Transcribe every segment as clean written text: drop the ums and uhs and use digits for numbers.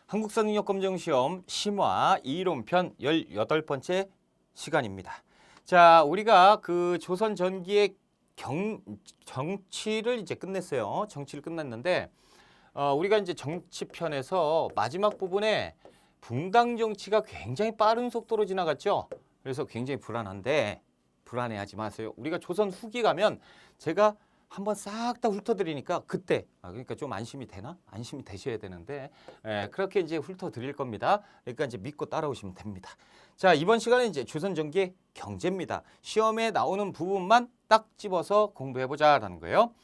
한국사능력검정시험 심화 이론편 18번째 시간입니다. 자, 우리가 그 조선 전기의 정치를 이제 끝냈어요. 정치를 끝났는데 우리가 이제 정치편에서 마지막 부분에 붕당 정치가 굉장히 빠른 속도로 지나갔죠. 그래서 굉장히 불안한데 불안해하지 마세요. 우리가 조선 후기 가면 제가 한번 싹 다 훑어드리니까 그때 그러니까 좀 안심이 되나? 안심이 되셔야 되는데 그렇게 이제 훑어드릴 겁니다. 그러니까 이제 믿고 따라오시면 됩니다. 자, 이번 시간에 이제 조선 전기 경제입니다. 시험에 나오는 부분만 딱 집어서 공부해보자라는 거예요.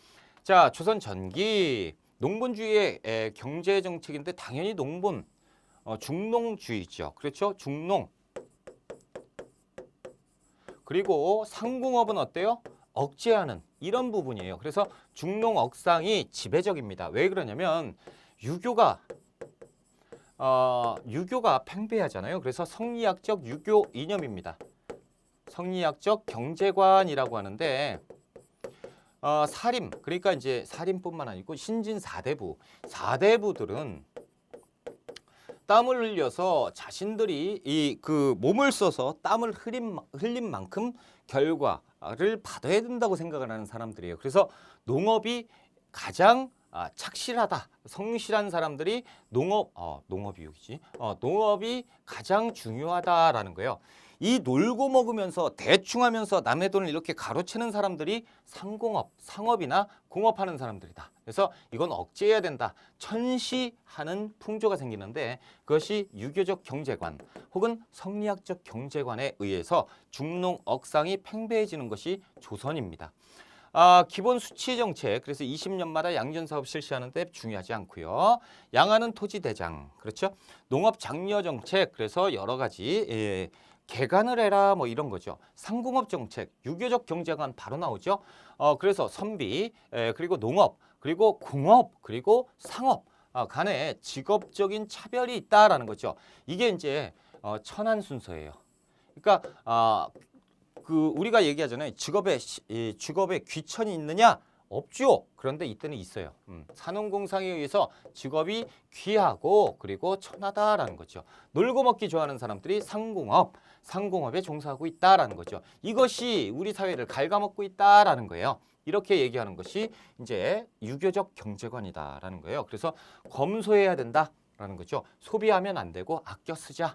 자, 조선 전기 농본주의의 경제 정책인데 당연히 농본 중농주의죠. 그렇죠? 중농. 그리고 상공업은 어때요? 억제하는 이런 부분이에요. 그래서 중농억상이 지배적입니다. 왜 그러냐면 유교가 팽배하잖아요. 그래서 성리학적 유교 이념입니다. 성리학적 경제관이라고 하는데 사림, 그러니까 이제 사림뿐만 아니고 신진 4대부들은 땀을 흘려서 자신들이 그 몸을 써서 땀을 흘린 만큼 결과를 받아야 된다고 생각을 하는 사람들이에요. 그래서 농업이 가장 착실하다, 성실한 사람들이 농업이 가장 중요하다라는 거예요. 이 놀고 먹으면서 대충 하면서 남의 돈을 이렇게 가로채는 사람들이 상공업, 상업이나 공업하는 사람들이다. 그래서 이건 억제해야 된다. 천시하는 풍조가 생기는데 그것이 유교적 경제관 혹은 성리학적 경제관에 의해서 중농억상이 팽배해지는 것이 조선입니다. 기본 수치 정책, 그래서 20년마다 양전 사업 실시하는데 중요하지 않고요. 양하는 토지 대장, 그렇죠? 농업 장려 정책, 그래서 여러 가지 개간을 해라 뭐 이런 거죠. 상공업 정책, 유교적 경제관 바로 나오죠. 그래서 선비, 그리고 농업, 그리고 공업, 그리고 상업 간에 직업적인 차별이 있다라는 거죠. 이게 이제 천안 순서예요. 그러니까 우리가 얘기하잖아요. 직업에 귀천이 있느냐? 없죠. 그런데 이때는 있어요. 산업공상에 의해서 직업이 귀하고 그리고 천하다라는 거죠. 놀고 먹기 좋아하는 사람들이 상공업에 종사하고 있다라는 거죠. 이것이 우리 사회를 갉아먹고 있다라는 거예요. 이렇게 얘기하는 것이 이제 유교적 경제관이다라는 거예요. 그래서 검소해야 된다. 라는 거죠. 소비하면 안 되고 아껴 쓰자.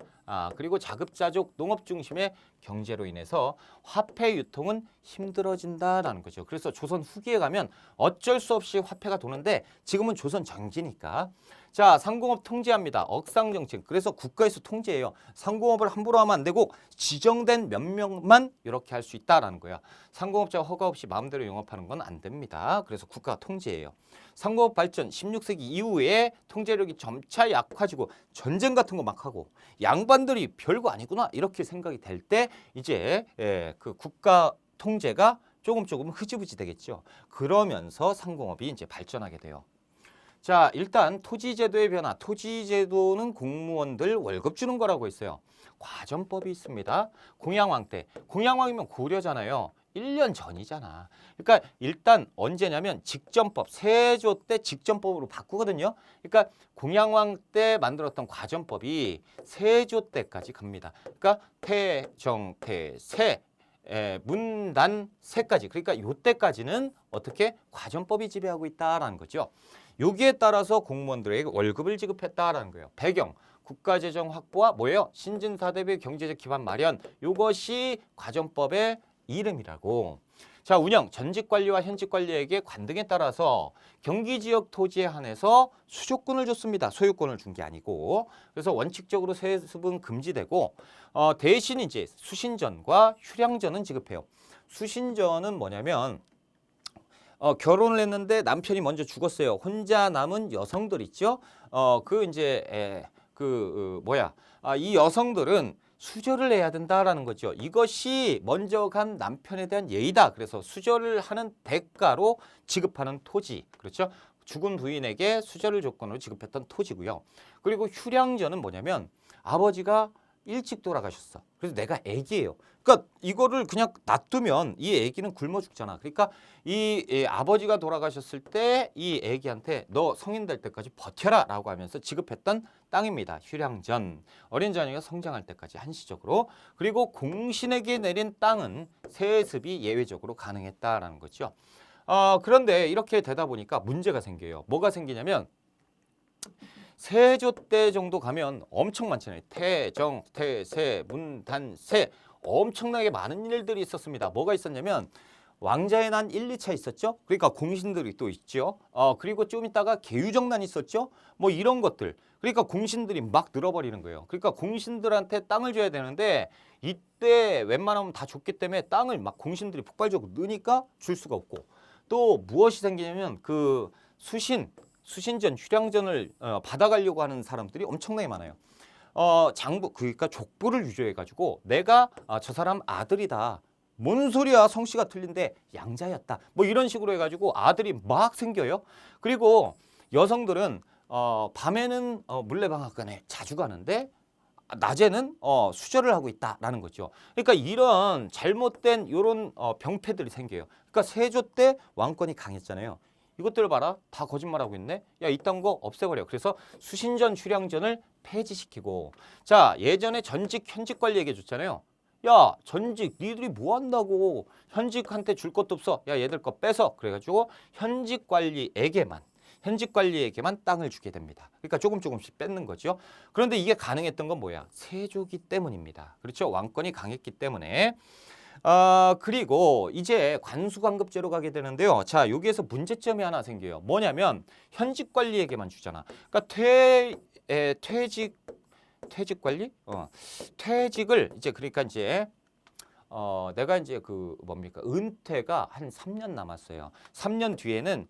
그리고 자급자족 농업 중심의 경제로 인해서 화폐 유통은 힘들어진다라는 거죠. 그래서 조선 후기에 가면 어쩔 수 없이 화폐가 도는데 지금은 조선 정기니까. 자, 상공업 통제합니다. 억상 정책. 그래서 국가에서 통제해요. 상공업을 함부로 하면 안 되고 지정된 몇 명만 이렇게 할 수 있다라는 거야. 상공업자가 허가 없이 마음대로 영업하는 건 안 됩니다. 그래서 국가가 통제해요. 상공업 발전 16세기 이후에 통제력이 점차 약화지고 전쟁 같은 거 막 하고 양반들이 별거 아니구나 이렇게 생각이 될 때 이제 그 국가 통제가 조금 흐지부지 되겠죠. 그러면서 상공업이 이제 발전하게 돼요. 자, 일단 토지제도의 변화. 토지제도는 공무원들 월급 주는 거라고 했어요. 과전법이 있습니다. 공양왕 때. 공양왕이면 고려잖아요. 1년 전이잖아. 그러니까 일단 언제냐면 직전법, 세조 때 직전법으로 바꾸거든요. 그러니까 공양왕 때 만들었던 과전법이 세조 때까지 갑니다. 그러니까 태정태세 문단세까지, 그러니까 요때까지는 어떻게 과전법이 지배하고 있다라는 거죠. 여기에 따라서 공무원들에게 월급을 지급했다라는 거예요. 배경, 국가재정 확보와 뭐예요? 신진 4대부의 경제적 기반 마련. 이것이 과전법의 이름이라고. 자, 운영, 전직관리와 현직관리에게 관등에 따라서 경기지역 토지에 한해서 수조권을 줬습니다. 소유권을 준 게 아니고. 그래서 원칙적으로 세습은 금지되고 대신 이제 수신전과 휴량전은 지급해요. 수신전은 뭐냐면 결혼을 했는데 남편이 먼저 죽었어요. 혼자 남은 여성들 있죠. 이 여성들은 수절을 해야 된다라는 거죠. 이것이 먼저 간 남편에 대한 예의다. 그래서 수절을 하는 대가로 지급하는 토지. 그렇죠? 죽은 부인에게 수절을 조건으로 지급했던 토지고요. 그리고 휴량전은 뭐냐면 아버지가 일찍 돌아가셨어. 그래서 내가 애기예요. 그러니까 이거를 그냥 놔두면 이 애기는 굶어 죽잖아. 그러니까 이 아버지가 돌아가셨을 때 이 애기한테 너 성인 될 때까지 버텨라 라고 하면서 지급했던 땅입니다. 휴량전. 어린 자녀가 성장할 때까지 한시적으로. 그리고 공신에게 내린 땅은 세습이 예외적으로 가능했다라는 거죠. 그런데 이렇게 되다 보니까 문제가 생겨요. 뭐가 생기냐면 세조 때 정도 가면 엄청 많잖아요. 태정, 태세, 문단세 엄청나게 많은 일들이 있었습니다. 뭐가 있었냐면 왕자의 난 1, 2차 있었죠. 그러니까 공신들이 또 있죠. 그리고 좀 있다가 계유정난이 있었죠. 뭐 이런 것들. 그러니까 공신들이 막 늘어버리는 거예요. 그러니까 공신들한테 땅을 줘야 되는데 이때 웬만하면 다 줬기 때문에 땅을 막 공신들이 폭발적으로 느니까 줄 수가 없고 또 무엇이 생기냐면 그 수신전, 휴량전을 받아가려고 하는 사람들이 엄청나게 많아요. 장부, 그러니까 족부를 유조해가지고 내가 저 사람 아들이다. 뭔 소리야, 성씨가 틀린데 양자였다. 뭐 이런 식으로 해가지고 아들이 막 생겨요. 그리고 여성들은 밤에는 물레방앗간에 자주 가는데 낮에는 수절을 하고 있다라는 거죠. 그러니까 이런 잘못된 이런 병폐들이 생겨요. 그러니까 세조 때 왕권이 강했잖아요. 이것들 봐라, 다 거짓말하고 있네. 야, 이딴 거 없애버려. 그래서 수신전, 휴량전을 폐지시키고, 자, 예전에 전직, 현직 관리 얘기해 줬잖아요. 야, 전직, 니들이 뭐 한다고 현직한테 줄 것도 없어. 야, 얘들 거 뺏어. 그래가지고 현직 관리에게만 땅을 주게 됩니다. 그러니까 조금씩 뺏는 거죠. 그런데 이게 가능했던 건 뭐야? 세조기 때문입니다. 그렇죠? 왕권이 강했기 때문에. 그리고 이제 관수관급제로 가게 되는데요. 자, 여기에서 문제점이 하나 생겨요. 뭐냐면 현직 관리에게만 주잖아. 그러니까 퇴직 관리? 퇴직을 이제 그러니까 이제 내가 이제 그 뭡니까? 은퇴가 한 3년 남았어요. 3년 뒤에는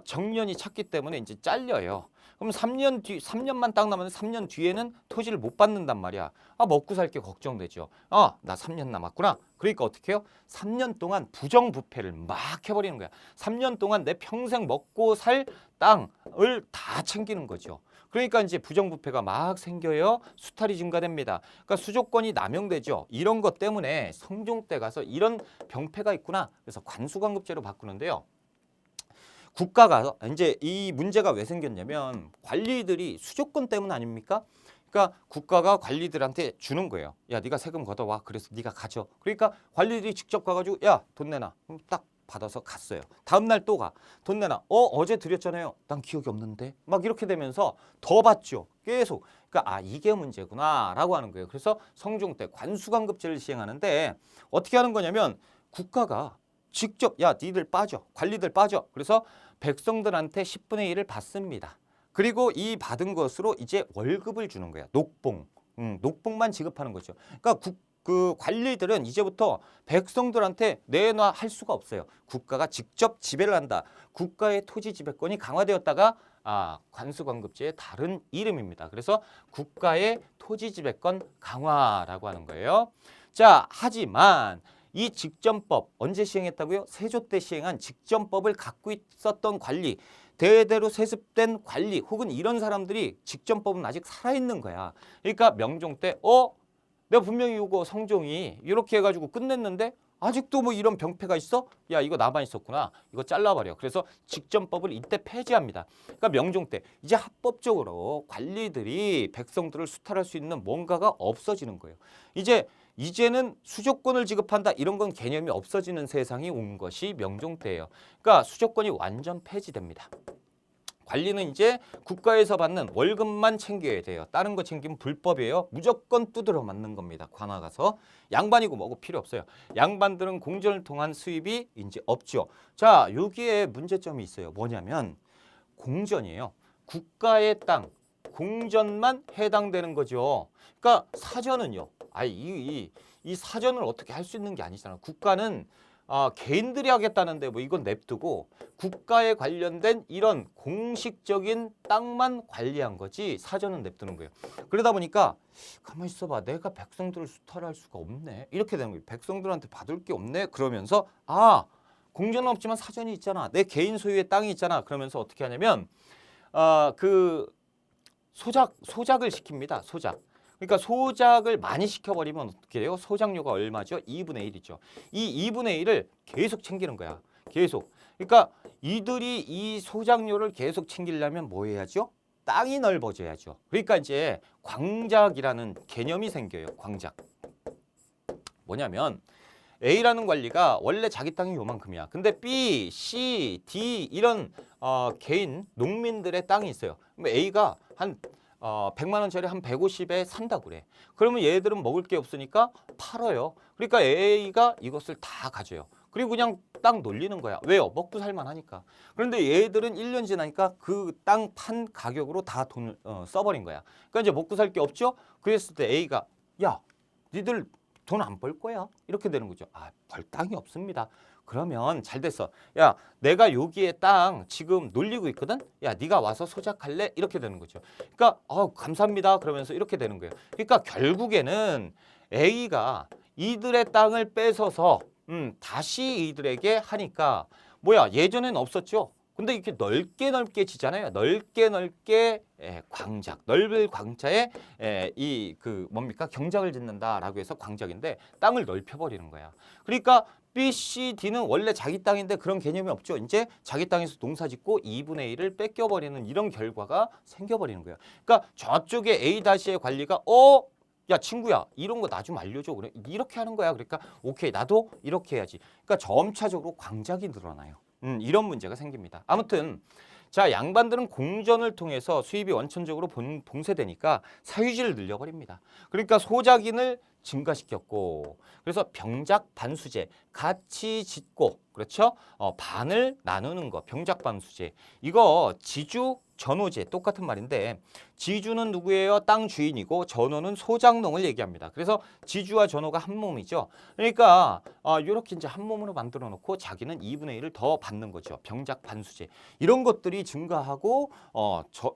정년이 찼기 때문에 이제 잘려요. 그럼 3년만 딱 남았는데 3년 뒤에는 토지를 못 받는단 말이야. 먹고 살 게 걱정되죠. 나 3년 남았구나. 그러니까 어떻게 해요? 3년 동안 부정부패를 막 해버리는 거야. 3년 동안 내 평생 먹고 살 땅을 다 챙기는 거죠. 그러니까 이제 부정부패가 막 생겨요. 수탈이 증가됩니다. 그러니까 수조권이 남용되죠. 이런 것 때문에 성종 때 가서 이런 병폐가 있구나. 그래서 관수관급제로 바꾸는데요. 국가가 이제 이 문제가 왜 생겼냐면 관리들이 수조권 때문 아닙니까? 그러니까 국가가 관리들한테 주는 거예요. 야, 네가 세금 걷어와. 그래서 네가 가져. 그러니까 관리들이 직접 가가지고 야, 돈 내놔. 그럼 딱 받아서 갔어요. 다음 날 또 가. 돈 내놔. 어제 드렸잖아요. 난 기억이 없는데. 막 이렇게 되면서 더 받죠. 계속. 그러니까 이게 문제구나라고 하는 거예요. 그래서 성종 때 관수관급제를 시행하는데 어떻게 하는 거냐면 국가가 직접 야, 니들 빠져. 관리들 빠져. 그래서 백성들한테 10분의 1을 받습니다. 그리고 이 받은 것으로 이제 월급을 주는 거야. 녹봉. 녹봉만 지급하는 거죠. 그러니까 그 관리들은 이제부터 백성들한테 내놔 할 수가 없어요. 국가가 직접 지배를 한다. 국가의 토지 지배권이 강화되었다가 관수관급제의 다른 이름입니다. 그래서 국가의 토지 지배권 강화라고 하는 거예요. 자, 하지만 이 직전법 언제 시행했다고요? 세조 때 시행한 직전법을 갖고 있었던 관리, 대대로 세습된 관리 혹은 이런 사람들이 직전법은 아직 살아있는 거야. 그러니까 명종 때 내가 분명히 이거 성종이 이렇게 해가지고 끝냈는데 아직도 뭐 이런 병폐가 있어? 야, 이거 나만 있었구나. 이거 잘라버려. 그래서 직전법을 이때 폐지합니다. 그러니까 명종 때 이제 합법적으로 관리들이 백성들을 수탈할 수 있는 뭔가가 없어지는 거예요. 이제는 수조권을 지급한다 이런 건 개념이 없어지는 세상이 온 것이 명종 때예요. 그러니까 수조권이 완전 폐지됩니다. 관리는 이제 국가에서 받는 월급만 챙겨야 돼요. 다른 거 챙기면 불법이에요. 무조건 두드려 맞는 겁니다. 관아 가서. 양반이고 뭐고 필요 없어요. 양반들은 공전을 통한 수입이 이제 없죠. 자, 여기에 문제점이 있어요. 뭐냐면 공전이에요. 국가의 땅, 공전만 해당되는 거죠. 그러니까 사전은요. 이 사전을 어떻게 할 수 있는 게 아니잖아. 국가는 개인들이 하겠다는데 뭐 이건 냅두고 국가에 관련된 이런 공식적인 땅만 관리한 거지 사전은 냅두는 거예요. 그러다 보니까 가만히 있어봐. 내가 백성들을 수탈할 수가 없네. 이렇게 되는 거예요. 백성들한테 받을 게 없네. 그러면서 공전은 없지만 사전이 있잖아. 내 개인 소유의 땅이 있잖아. 그러면서 어떻게 하냐면 그 소작을 시킵니다. 소작. 그러니까 소작을 많이 시켜버리면 어떻게 돼요? 소작료가 얼마죠? 2분의 1이죠. 이 2분의 1을 계속 챙기는 거야. 계속. 그러니까 이들이 이 소작료를 계속 챙기려면 뭐 해야죠? 땅이 넓어져야죠. 그러니까 이제 광작이라는 개념이 생겨요. 광작. 뭐냐면 A라는 관리가 원래 자기 땅이 요만큼이야. 근데 B, C, D 이런 개인 농민들의 땅이 있어요. 그럼 A가 한 100만 원짜리 한 150에 산다고 그래. 그러면 얘들은 먹을 게 없으니까 팔아요. 그러니까 A가 이것을 다 가져요. 그리고 그냥 땅 놀리는 거야. 왜요? 먹고 살만 하니까. 그런데 얘들은 1년 지나니까 그 땅 판 가격으로 다 돈을 써버린 거야. 그러니까 이제 먹고 살 게 없죠? 그랬을 때 A가 야, 니들 돈 안 벌 거야? 이렇게 되는 거죠. 아, 벌 땅이 없습니다. 그러면 잘 됐어. 야, 내가 여기에 땅 지금 놀리고 있거든? 야, 네가 와서 소작할래? 이렇게 되는 거죠. 그러니까 감사합니다. 그러면서 이렇게 되는 거예요. 그러니까 결국에는 A가 이들의 땅을 뺏어서 다시 이들에게 하니까 뭐야, 예전엔 없었죠. 근데 이렇게 넓게 지잖아요. 넓게 광작, 넓은 광자에 이 그 뭡니까 경작을 짓는다라고 해서 광작인데 땅을 넓혀버리는 거야. 그러니까 B, C, D는 원래 자기 땅인데 그런 개념이 없죠. 이제 자기 땅에서 농사짓고 2분의 1을 뺏겨버리는 이런 결과가 생겨버리는 거예요. 그러니까 저쪽에 A-의 관리가 야 친구야 이런 거 나 좀 알려줘. 그래 이렇게 하는 거야. 그러니까 오케이 나도 이렇게 해야지. 그러니까 점차적으로 광작이 늘어나요. 이런 문제가 생깁니다. 아무튼 자 양반들은 공전을 통해서 수입이 원천적으로 봉쇄되니까 사유지를 늘려버립니다. 그러니까 소작인을 증가시켰고 그래서 병작 반수제 같이 짓고 그렇죠? 반을 나누는 거 병작 반수제 이거 지주 전호제 똑같은 말인데 지주는 누구예요? 땅 주인이고 전호는 소작농을 얘기합니다. 그래서 지주와 전호가 한 몸이죠. 그러니까 이렇게 이제 한 몸으로 만들어 놓고 자기는 2분의 1을 더 받는 거죠. 병작 반수제 이런 것들이 증가하고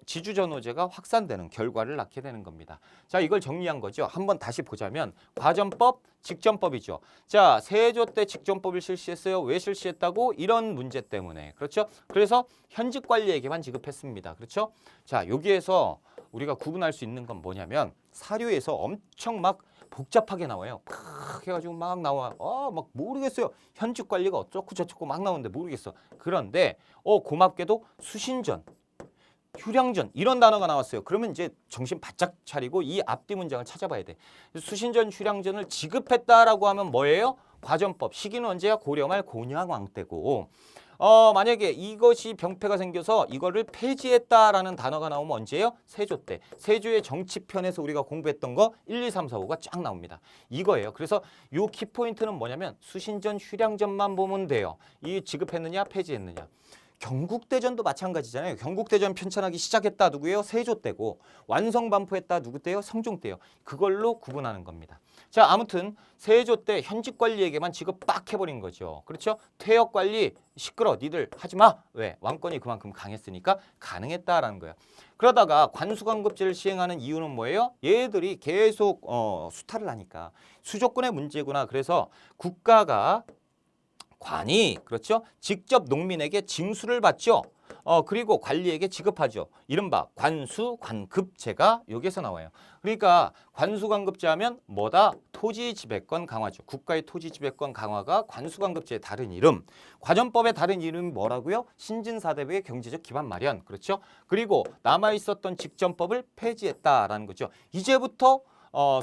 지주 전호제가 확산되는 결과를 낳게 되는 겁니다. 자 이걸 정리한 거죠. 한번 다시 보자면 과전법 직전법이죠. 자, 세조 때 직전법을 실시했어요. 왜 실시했다고? 이런 문제 때문에. 그렇죠? 그래서 현직 관리에게만 지급했습니다. 그렇죠? 자, 여기에서 우리가 구분할 수 있는 건 뭐냐면 사료에서 엄청 막 복잡하게 나와요. 팍 해가지고 막 나와. 막 모르겠어요. 현직 관리가 어쩌고 저쩌고 막 나오는데 모르겠어. 그런데 고맙게도 수신전 휴량전 이런 단어가 나왔어요. 그러면 이제 정신 바짝 차리고 이 앞뒤 문장을 찾아봐야 돼. 수신전 휴량전을 지급했다라고 하면 뭐예요? 과전법. 시기는 언제야? 고려말 곤양왕 때고 만약에 이것이 병폐가 생겨서 이거를 폐지했다라는 단어가 나오면 언제예요? 세조 때. 세조의 정치편에서 우리가 공부했던 거 1, 2, 3, 4, 5가 쫙 나옵니다. 이거예요. 그래서 요 키포인트는 뭐냐면 수신전 휴량전만 보면 돼요. 이 지급했느냐 폐지했느냐. 경국대전도 마찬가지잖아요. 경국대전 편찬하기 시작했다 누구예요? 세조 때고 완성 반포했다 누구 때요? 성종 때요. 그걸로 구분하는 겁니다. 자 아무튼 세조 때 현직 관리에게만 지급 빡 해버린 거죠. 그렇죠? 퇴역 관리 시끄러 니들 하지 마. 왜? 왕권이 그만큼 강했으니까 가능했다라는 거예요. 그러다가 관수관급제를 시행하는 이유는 뭐예요? 얘들이 계속 수탈을 하니까 수조권의 문제구나. 그래서 국가가 관이 그렇죠? 직접 농민에게 징수를 받죠. 그리고 관리에게 지급하죠. 이른바 관수 관급제가 여기서 나와요. 그러니까 관수 관급제 하면 뭐다? 토지 지배권 강화죠. 국가의 토지 지배권 강화가 관수 관급제의 다른 이름. 과전법의 다른 이름이 뭐라고요? 신진사대부의 경제적 기반 마련. 그렇죠? 그리고 남아 있었던 직전법을 폐지했다라는 거죠. 이제부터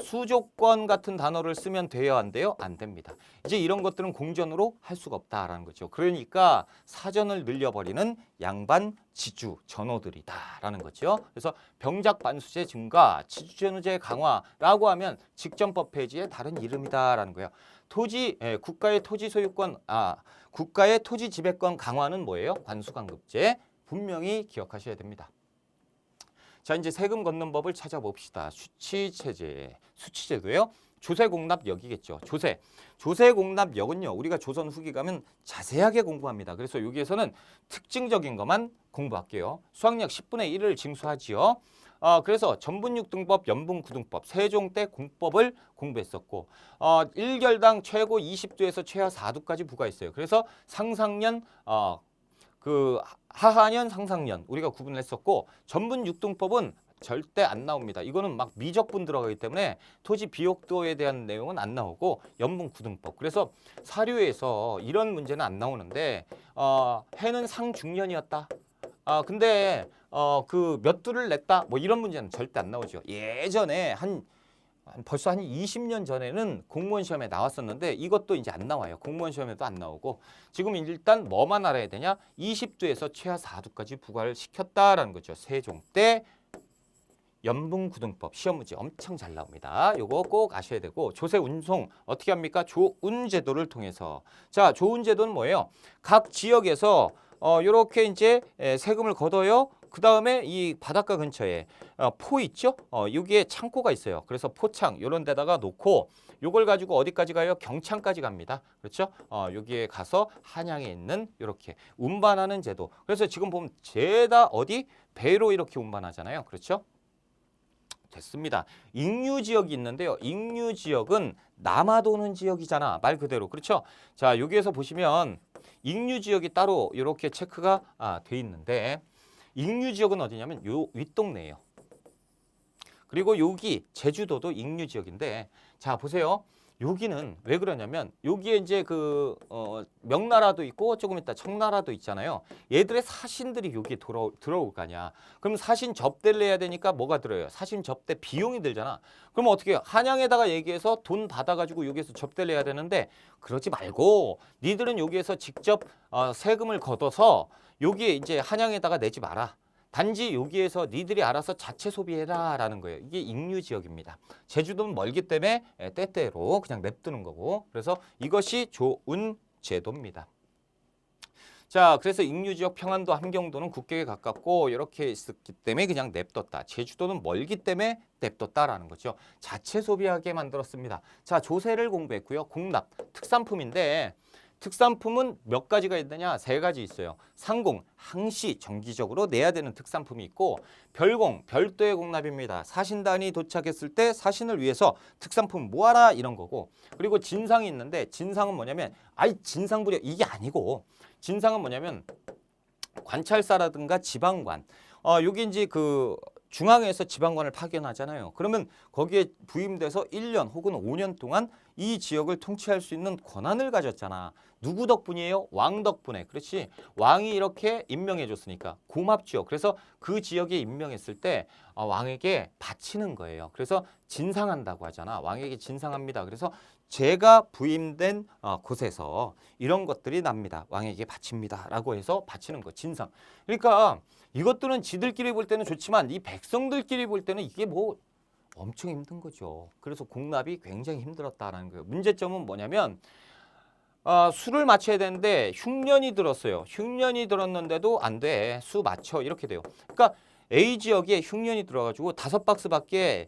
수조권 같은 단어를 쓰면 돼요? 안 돼요? 안 됩니다. 이제 이런 것들은 공전으로 할 수가 없다라는 거죠. 그러니까 사전을 늘려버리는 양반 지주 전호들이다라는 거죠. 그래서 병작 반수제 증가, 지주전호제 강화라고 하면 직전법 폐지의 다른 이름이다라는 거예요. 국가의 토지 소유권, 국가의 토지 지배권 강화는 뭐예요? 관수관급제 분명히 기억하셔야 됩니다. 자 이제 세금 걷는 법을 찾아봅시다. 수치제도요. 조세공납역이겠죠. 조세공납역은요. 우리가 조선 후기 가면 자세하게 공부합니다. 그래서 여기에서는 특징적인 것만 공부할게요. 수학력 10분의 1을 징수하지요. 그래서 전분육등법, 연분구등법, 세종 때 공법을 공부했었고 1결당 최고 20도에서 최하 4도까지 부과했어요. 그래서 상상년 하하년, 상상년 우리가 구분을 했었고 전분육등법은 절대 안 나옵니다. 이거는 막 미적분 들어가기 때문에 토지 비옥도에 대한 내용은 안 나오고 연분구등법. 그래서 사료에서 이런 문제는 안 나오는데 해는 상중년이었다. 근데 그 몇 두를 냈다. 뭐 이런 문제는 절대 안 나오죠. 예전에 벌써 한 20년 전에는 공무원 시험에 나왔었는데 이것도 이제 안 나와요. 공무원 시험에도 안 나오고 지금 일단 뭐만 알아야 되냐? 20두에서 최하 4두까지 부과를 시켰다라는 거죠. 세종 때 연분구등법 시험 문제 엄청 잘 나옵니다. 요거 꼭 아셔야 되고 조세 운송 어떻게 합니까? 조운제도를 통해서. 자, 조운제도는 뭐예요? 각 지역에서 요렇게 이제 세금을 걷어요. 그 다음에 이 바닷가 근처에 포 있죠? 여기에 창고가 있어요. 그래서 포창 요런 데다가 놓고 요걸 가지고 어디까지 가요? 경창까지 갑니다. 그렇죠? 여기에 가서 한양에 있는 이렇게 운반하는 제도. 그래서 지금 보면 죄다 어디? 배로 이렇게 운반하잖아요. 그렇죠? 됐습니다. 익류 지역이 있는데요. 익류 지역은 남아도는 지역이잖아. 말 그대로. 그렇죠? 자, 여기에서 보시면 익류 지역이 따로 이렇게 체크가 돼 있는데 익류 지역은 어디냐면 요 윗동네예요. 그리고 여기 제주도도 익류 지역인데 자, 보세요. 여기는 왜 그러냐면 여기에 이제 그 명나라도 있고 조금 이따 청나라도 있잖아요. 얘들의 사신들이 여기에 들어올 거 아니야. 그럼 사신 접대를 해야 되니까 뭐가 들어요? 사신 접대 비용이 들잖아. 그럼 어떻게 해요? 한양에다가 얘기해서 돈 받아가지고 여기에서 접대를 해야 되는데 그러지 말고 니들은 여기에서 직접 세금을 걷어서 여기에 이제 한양에다가 내지 마라. 단지 여기에서 니들이 알아서 자체 소비해라 라는 거예요. 이게 익류 지역입니다. 제주도는 멀기 때문에 때때로 그냥 냅두는 거고 그래서 이것이 조운 제도입니다. 자, 그래서 익류 지역 평안도 함경도는 국경에 가깝고 이렇게 있었기 때문에 그냥 냅뒀다. 제주도는 멀기 때문에 냅뒀다라는 거죠. 자체 소비하게 만들었습니다. 자, 조세를 공부했고요. 공납, 특산품인데 특산품은 몇 가지가 있느냐? 세 가지 있어요. 상공, 항시 정기적으로 내야 되는 특산품이 있고 별공, 별도의 공납입니다. 사신단이 도착했을 때 사신을 위해서 특산품 모아라 이런 거고 그리고 진상이 있는데 진상은 뭐냐면 진상부려 이게 아니고 진상은 뭐냐면 관찰사라든가 지방관 여기 이제 그 중앙에서 지방관을 파견하잖아요. 그러면 거기에 부임돼서 1년 혹은 5년 동안 이 지역을 통치할 수 있는 권한을 가졌잖아. 누구 덕분이에요? 왕 덕분에. 그렇지. 왕이 이렇게 임명해 줬으니까 고맙죠. 그래서 그 지역에 임명했을 때 왕에게 바치는 거예요. 그래서 진상한다고 하잖아. 왕에게 진상합니다. 그래서 제가 부임된 곳에서 이런 것들이 납니다. 왕에게 바칩니다. 라고 해서 바치는 거. 진상. 그러니까 이것들은 지들끼리 볼 때는 좋지만 이 백성들끼리 볼 때는 이게 뭐 엄청 힘든 거죠. 그래서 공납이 굉장히 힘들었다라는 거예요. 문제점은 뭐냐면 수를 맞춰야 되는데 흉년이 들었어요. 흉년이 들었는데도 안 돼. 수 맞춰 이렇게 돼요. 그러니까 A 지역에 흉년이 들어가지고 5박스밖에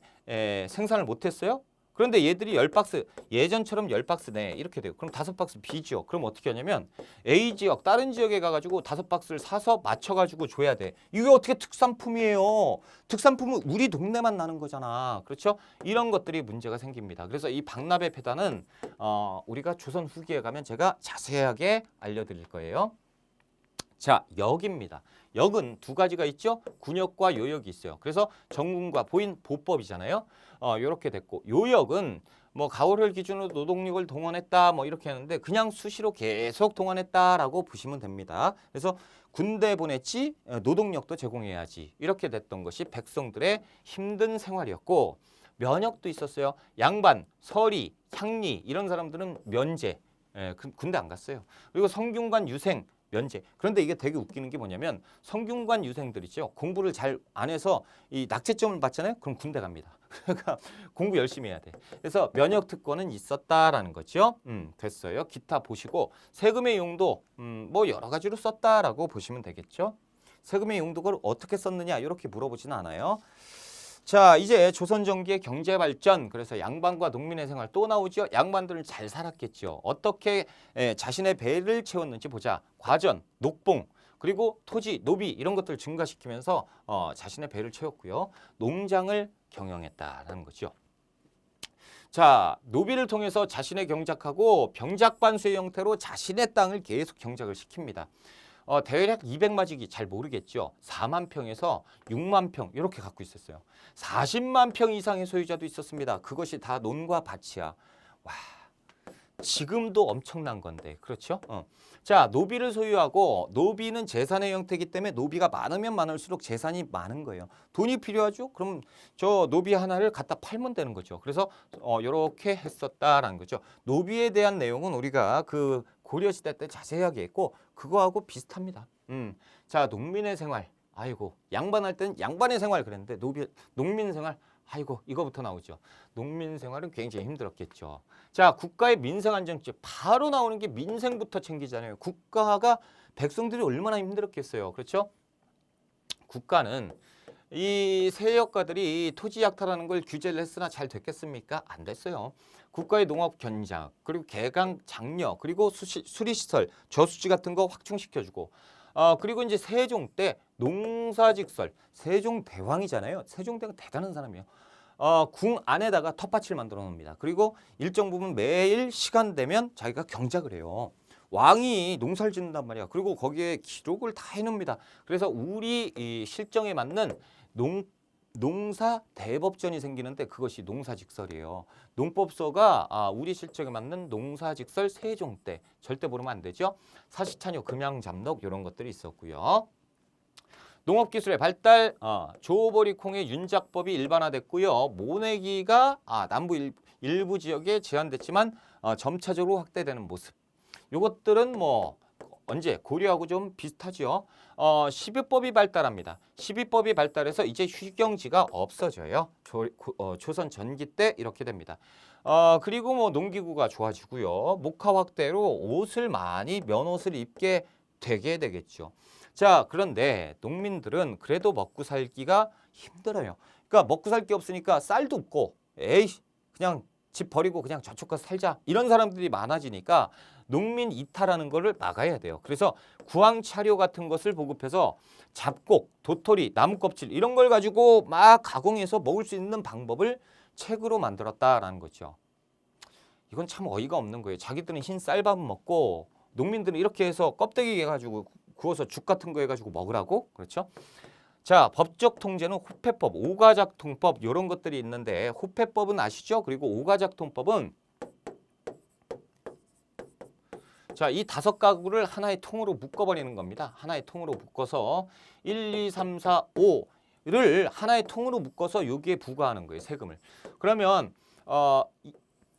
생산을 못했어요. 그런데 얘들이 10박스 예전처럼 10박스네 이렇게 돼요. 그럼 5박스 B지역. 그럼 어떻게 하냐면 A 지역 다른 지역에 가가지고 5박스를 사서 맞춰가지고 줘야 돼. 이게 어떻게 특산품이에요. 특산품은 우리 동네만 나는 거잖아. 그렇죠? 이런 것들이 문제가 생깁니다. 그래서 이 박납의 폐단은 우리가 조선 후기에 가면 제가 자세하게 알려드릴 거예요. 자, 역입니다. 역은 두 가지가 있죠. 군역과 요역이 있어요. 그래서 정군과 보인 보법이잖아요. 이렇게 됐고 요역은 뭐 가오를 기준으로 노동력을 동원했다 뭐 이렇게 하는데 그냥 수시로 계속 동원했다라고 보시면 됩니다. 그래서 군대 보냈지 노동력도 제공해야지 이렇게 됐던 것이 백성들의 힘든 생활이었고 면역도 있었어요. 양반, 서리, 향리 이런 사람들은 면제 군대 안 갔어요. 그리고 성균관 유생 면제. 그런데 이게 되게 웃기는 게 뭐냐면 성균관 유생들 있죠. 공부를 잘 안 해서 이 낙제점을 받잖아요. 그럼 군대 갑니다. 그러니까 공부 열심히 해야 돼. 그래서 면역 특권은 있었다라는 거죠. 됐어요. 기타 보시고 세금의 용도 뭐 여러 가지로 썼다라고 보시면 되겠죠. 세금의 용도를 어떻게 썼느냐 이렇게 물어보지는 않아요. 자, 이제 조선 전기의 경제 발전, 그래서 양반과 농민의 생활 또 나오죠. 양반들은 잘 살았겠죠. 어떻게 자신의 배를 채웠는지 보자. 과전, 녹봉, 그리고 토지, 노비 이런 것들을 증가시키면서 자신의 배를 채웠고요. 농장을 경영했다라는 거죠. 자, 노비를 통해서 자신의 경작하고 병작반수의 형태로 자신의 땅을 계속 경작을 시킵니다. 대략 200마지기 잘 모르겠죠. 4만 평에서 6만 평 이렇게 갖고 있었어요. 40만 평 이상의 소유자도 있었습니다. 그것이 다 논과 밭이야. 와, 지금도 엄청난 건데, 그렇죠? 자, 노비를 소유하고, 노비는 재산의 형태이기 때문에 노비가 많으면 많을수록 재산이 많은 거예요. 돈이 필요하죠? 그럼 저 노비 하나를 갖다 팔면 되는 거죠. 그래서 이렇게 했었다라는 거죠. 노비에 대한 내용은 우리가 그 고려시대 때 자세하게 했고 그거하고 비슷합니다. 자, 농민의 생활. 아이고, 양반할 땐 양반의 생활 그랬는데 농민 생활. 아이고, 이거부터 나오죠. 농민 생활은 굉장히 힘들었겠죠. 자, 국가의 민생안정책 바로 나오는 게 민생부터 챙기잖아요. 국가가 백성들이 얼마나 힘들었겠어요. 그렇죠? 국가는 이 세력가들이 토지 약탈하는 걸 규제를 했으나 잘 됐겠습니까? 안 됐어요. 국가의 농업 견장, 그리고 개강 장려, 그리고 수리시설, 저수지 같은 거 확충시켜주고, 그리고 이제 세종 때 농사직설, 세종대왕이잖아요. 세종대왕 대단한 사람이에요. 궁 안에다가 텃밭을 만들어 놓습니다. 그리고 일정 부분 매일 시간 되면 자기가 경작을 해요. 왕이 농사를 짓는단 말이야. 그리고 거기에 기록을 다 해놓습니다. 그래서 우리 이 실정에 맞는 농사 대법전이 생기는데 그것이 농사직설이에요. 농법서가 우리 실정에 맞는 농사직설 세종 때 절대 모르면 안 되죠. 사시찬요, 금양잡록 이런 것들이 있었고요. 농업기술의 발달, 조보리콩의 윤작법이 일반화됐고요. 모내기가 남부 일부 지역에 제한됐지만 점차적으로 확대되는 모습. 이것들은 뭐 언제 고려하고 좀 비슷하죠. 12법이 발달합니다. 12법이 발달해서 이제 휴경지가 없어져요. 조선 전기 때 이렇게 됩니다. 그리고 뭐 농기구가 좋아지고요. 목화 확대로 옷을 많이 면옷을 입게 되게 되겠죠. 자, 그런데 농민들은 그래도 먹고 살기가 힘들어요. 그러니까 먹고 살 게 없으니까 쌀도 없고 에이 그냥 집 버리고 그냥 저쪽 가서 살자 이런 사람들이 많아지니까 농민 이탈하는 거를 막아야 돼요. 그래서 구황차료 같은 것을 보급해서 잡곡, 도토리, 나무 껍질 이런 걸 가지고 막 가공해서 먹을 수 있는 방법을 책으로 만들었다라는 거죠. 이건 참 어이가 없는 거예요. 자기들은 흰 쌀밥 먹고 농민들은 이렇게 해서 껍데기 해가지고 구워서 죽 같은 거 해가지고 먹으라고? 그렇죠? 자, 법적 통제는 호패법, 오가작통법 이런 것들이 있는데 호패법은 아시죠? 그리고 오가작통법은 자, 이 5가구를 하나의 통으로 묶어버리는 겁니다. 하나의 통으로 묶어서 1, 2, 3, 4, 5를 하나의 통으로 묶어서 여기에 부과하는 거예요. 세금을. 그러면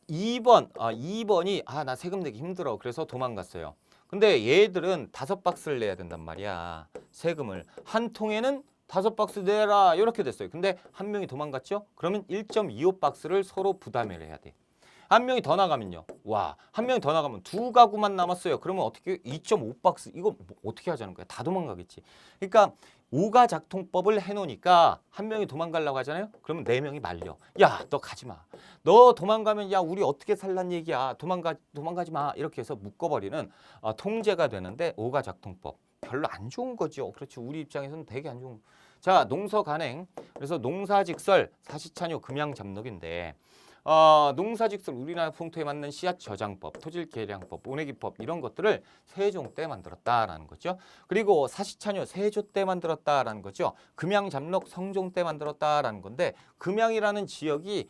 2번이 나 세금 내기 힘들어. 그래서 도망갔어요. 근데 얘들은 5박스를 내야 된단 말이야. 세금을. 한 통에는 5박스 내라 이렇게 됐어요. 근데 한 명이 도망갔죠? 그러면 1.25박스를 서로 부담을 해야 돼. 한 명이 더 나가면요. 와, 한 명이 더 나가면 2가구만 남았어요. 그러면 어떻게 2.5박스 이거 뭐 어떻게 하자는 거야? 다 도망가겠지. 그러니까 오가작통법을 해놓으니까 한 명이 도망가려고 하잖아요. 그러면 4명이 말려. 야, 너 가지 마. 너 도망가면 야 우리 어떻게 살란 얘기야. 도망가지 마. 이렇게 해서 묶어버리는 통제가 되는데 오가작통법. 별로 안 좋은 거죠. 그렇죠. 우리 입장에서는 되게 안 좋은. 자, 농서간행. 그래서 농사직설, 사시찬요, 금양잡록인데 농사직설 우리나라 풍토에 맞는 씨앗 저장법, 토질 계량법, 모내기법 이런 것들을 세종 때 만들었다라는 거죠. 그리고 사시찬요 세조 때 만들었다라는 거죠. 금양잡록 성종 때 만들었다라는 건데 금양이라는 지역이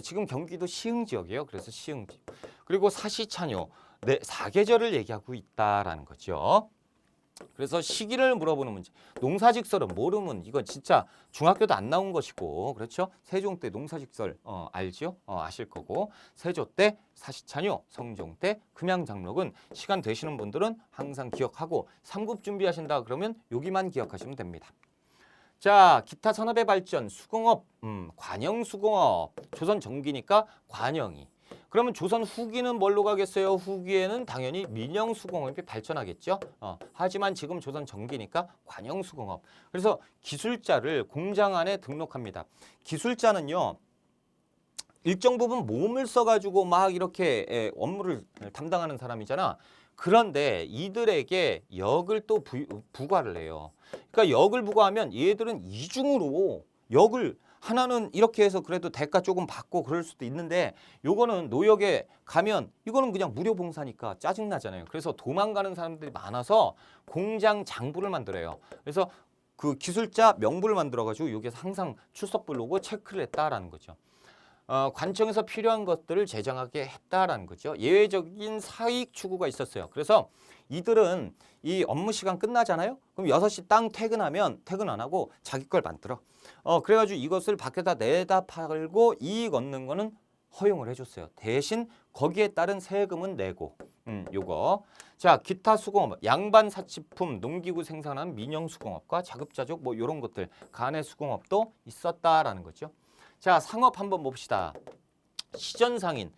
지금 경기도 시흥 지역이에요. 그래서 시흥 지역. 그리고 사시찬요 사계절을 얘기하고 있다라는 거죠. 그래서 시기를 물어보는 문제. 농사직설은 모르면 이건 진짜 중학교도 안 나온 것이고 그렇죠? 세종 때 농사직설 알죠? 아실 거고 세조 때 사시찬요, 성종 때 금양장록은 시간 되시는 분들은 항상 기억하고 3급 준비하신다 그러면 여기만 기억하시면 됩니다. 자, 기타 산업의 발전, 수공업, 관영수공업, 조선 전기니까 관영이. 그러면 조선 후기는 뭘로 가겠어요? 후기에는 당연히 민영수공업이 발전하겠죠. 하지만 지금 조선 전기니까 관영수공업. 그래서 기술자를 공장 안에 등록합니다. 기술자는요. 일정 부분 몸을 써가지고 막 이렇게 업무를 담당하는 사람이잖아. 그런데 이들에게 역을 또 부과를 해요. 그러니까 역을 부과하면 얘들은 이중으로 역을 하나는 이렇게 해서 그래도 대가 조금 받고 그럴 수도 있는데 요거는 노역에 가면 이거는 그냥 무료 봉사니까 짜증나잖아요. 그래서 도망가는 사람들이 많아서 공장 장부를 만들어요. 그래서 그 기술자 명부를 만들어가지고 여기서 항상 출석 부르고 체크를 했다라는 거죠. 관청에서 필요한 것들을 제정하게 했다라는 거죠. 예외적인 사익 추구가 있었어요. 그래서 이들은 이 업무 시간 끝나잖아요. 그럼 6시 땅 퇴근하면 퇴근 안 하고 자기 걸 만들어. 그래가지고 이것을 밖에다 내다 팔고 이익 얻는 거는 허용을 해줬어요. 대신 거기에 따른 세금은 내고. 요거. 자, 기타 수공업, 양반 사치품, 농기구 생산한 민영 수공업과 자급자족 뭐 이런 것들, 간의 수공업도 있었다라는 거죠. 자, 상업 한번 봅시다. 시전상인.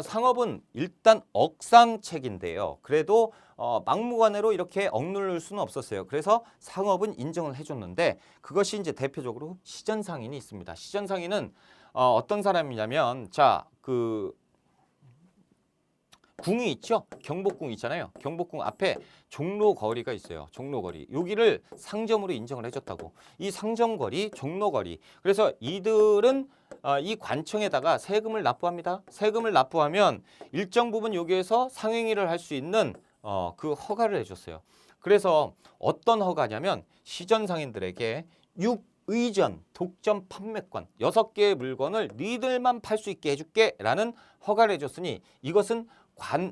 상업은 일단 억상책인데요. 그래도 막무가내로 이렇게 억누를 수는 없었어요. 그래서 상업은 인정을 해줬는데 그것이 이제 대표적으로 시전상인이 있습니다. 시전상인은 어떤 사람이냐면 자, 그 궁이 있죠? 경복궁 있잖아요. 경복궁 앞에 종로거리가 있어요. 종로거리. 여기를 상점으로 인정을 해줬다고. 이 상점거리, 종로거리. 그래서 이들은 이 관청에다가 세금을 납부합니다. 세금을 납부하면 일정 부분 여기에서 상행위를 할 수 있는 그 허가를 해줬어요. 그래서 어떤 허가냐면 시전상인들에게 의전, 독점 판매권 6개의 물건을 니들만 팔 수 있게 해줄게 라는 허가를 해줬으니 이것은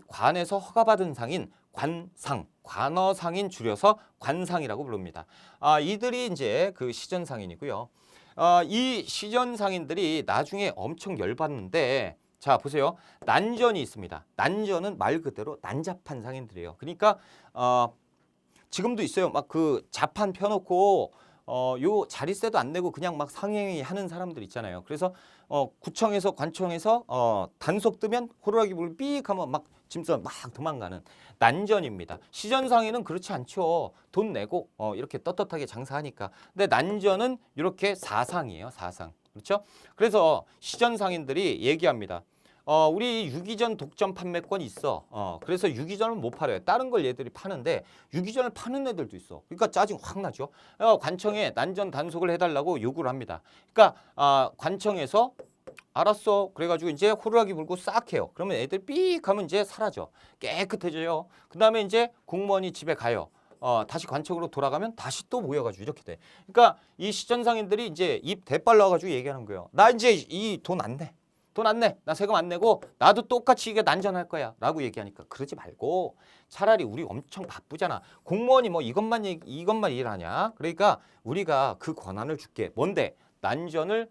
관에서 허가받은 상인 관상, 관어상인 줄여서 관상이라고 부릅니다. 이들이 이제 그 시전상인이고요. 이 시전상인들이 나중에 엄청 열받는데 자 보세요. 난전이 있습니다. 난전은 말 그대로 난잡한 상인들이에요. 그러니까 지금도 있어요. 막 그 자판 펴놓고 요 자릿세도 안 내고 그냥 막 상행위 하는 사람들 있잖아요. 그래서 구청에서 관청에서 단속 뜨면 호루라기 불 삑 하면 막 짐승 막 도망가는 난전입니다. 시전상인은 그렇지 않죠. 돈 내고 이렇게 떳떳하게 장사하니까. 근데 난전은 이렇게 사상이에요. 사상. 그렇죠? 그래서 시전상인들이 얘기합니다. 우리 유기전 독점 판매권 있어. 그래서 유기전을 못 팔아요. 다른 걸 얘들이 파는데 유기전을 파는 애들도 있어. 그러니까 짜증 확 나죠. 관청에 난전 단속을 해달라고 요구를 합니다. 그러니까 관청에서 알았어. 그래가지고 이제 호루라기 불고 싹 해요. 그러면 애들 삑 하면 이제 사라져. 깨끗해져요. 그 다음에 이제 공무원이 집에 가요. 다시 관청으로 돌아가면 다시 또 모여가지고 이렇게 돼. 그러니까 이 시전상인들이 이제 입 대빨 나와가지고 얘기하는 거예요. 나 이제 이 돈 안 내. 돈 안 내. 나 세금 안 내고 나도 똑같이 이게 난전할 거야. 라고 얘기하니까 그러지 말고 차라리 우리 엄청 바쁘잖아. 공무원이 뭐 이것만 일하냐. 그러니까 우리가 그 권한을 줄게. 뭔데? 난전을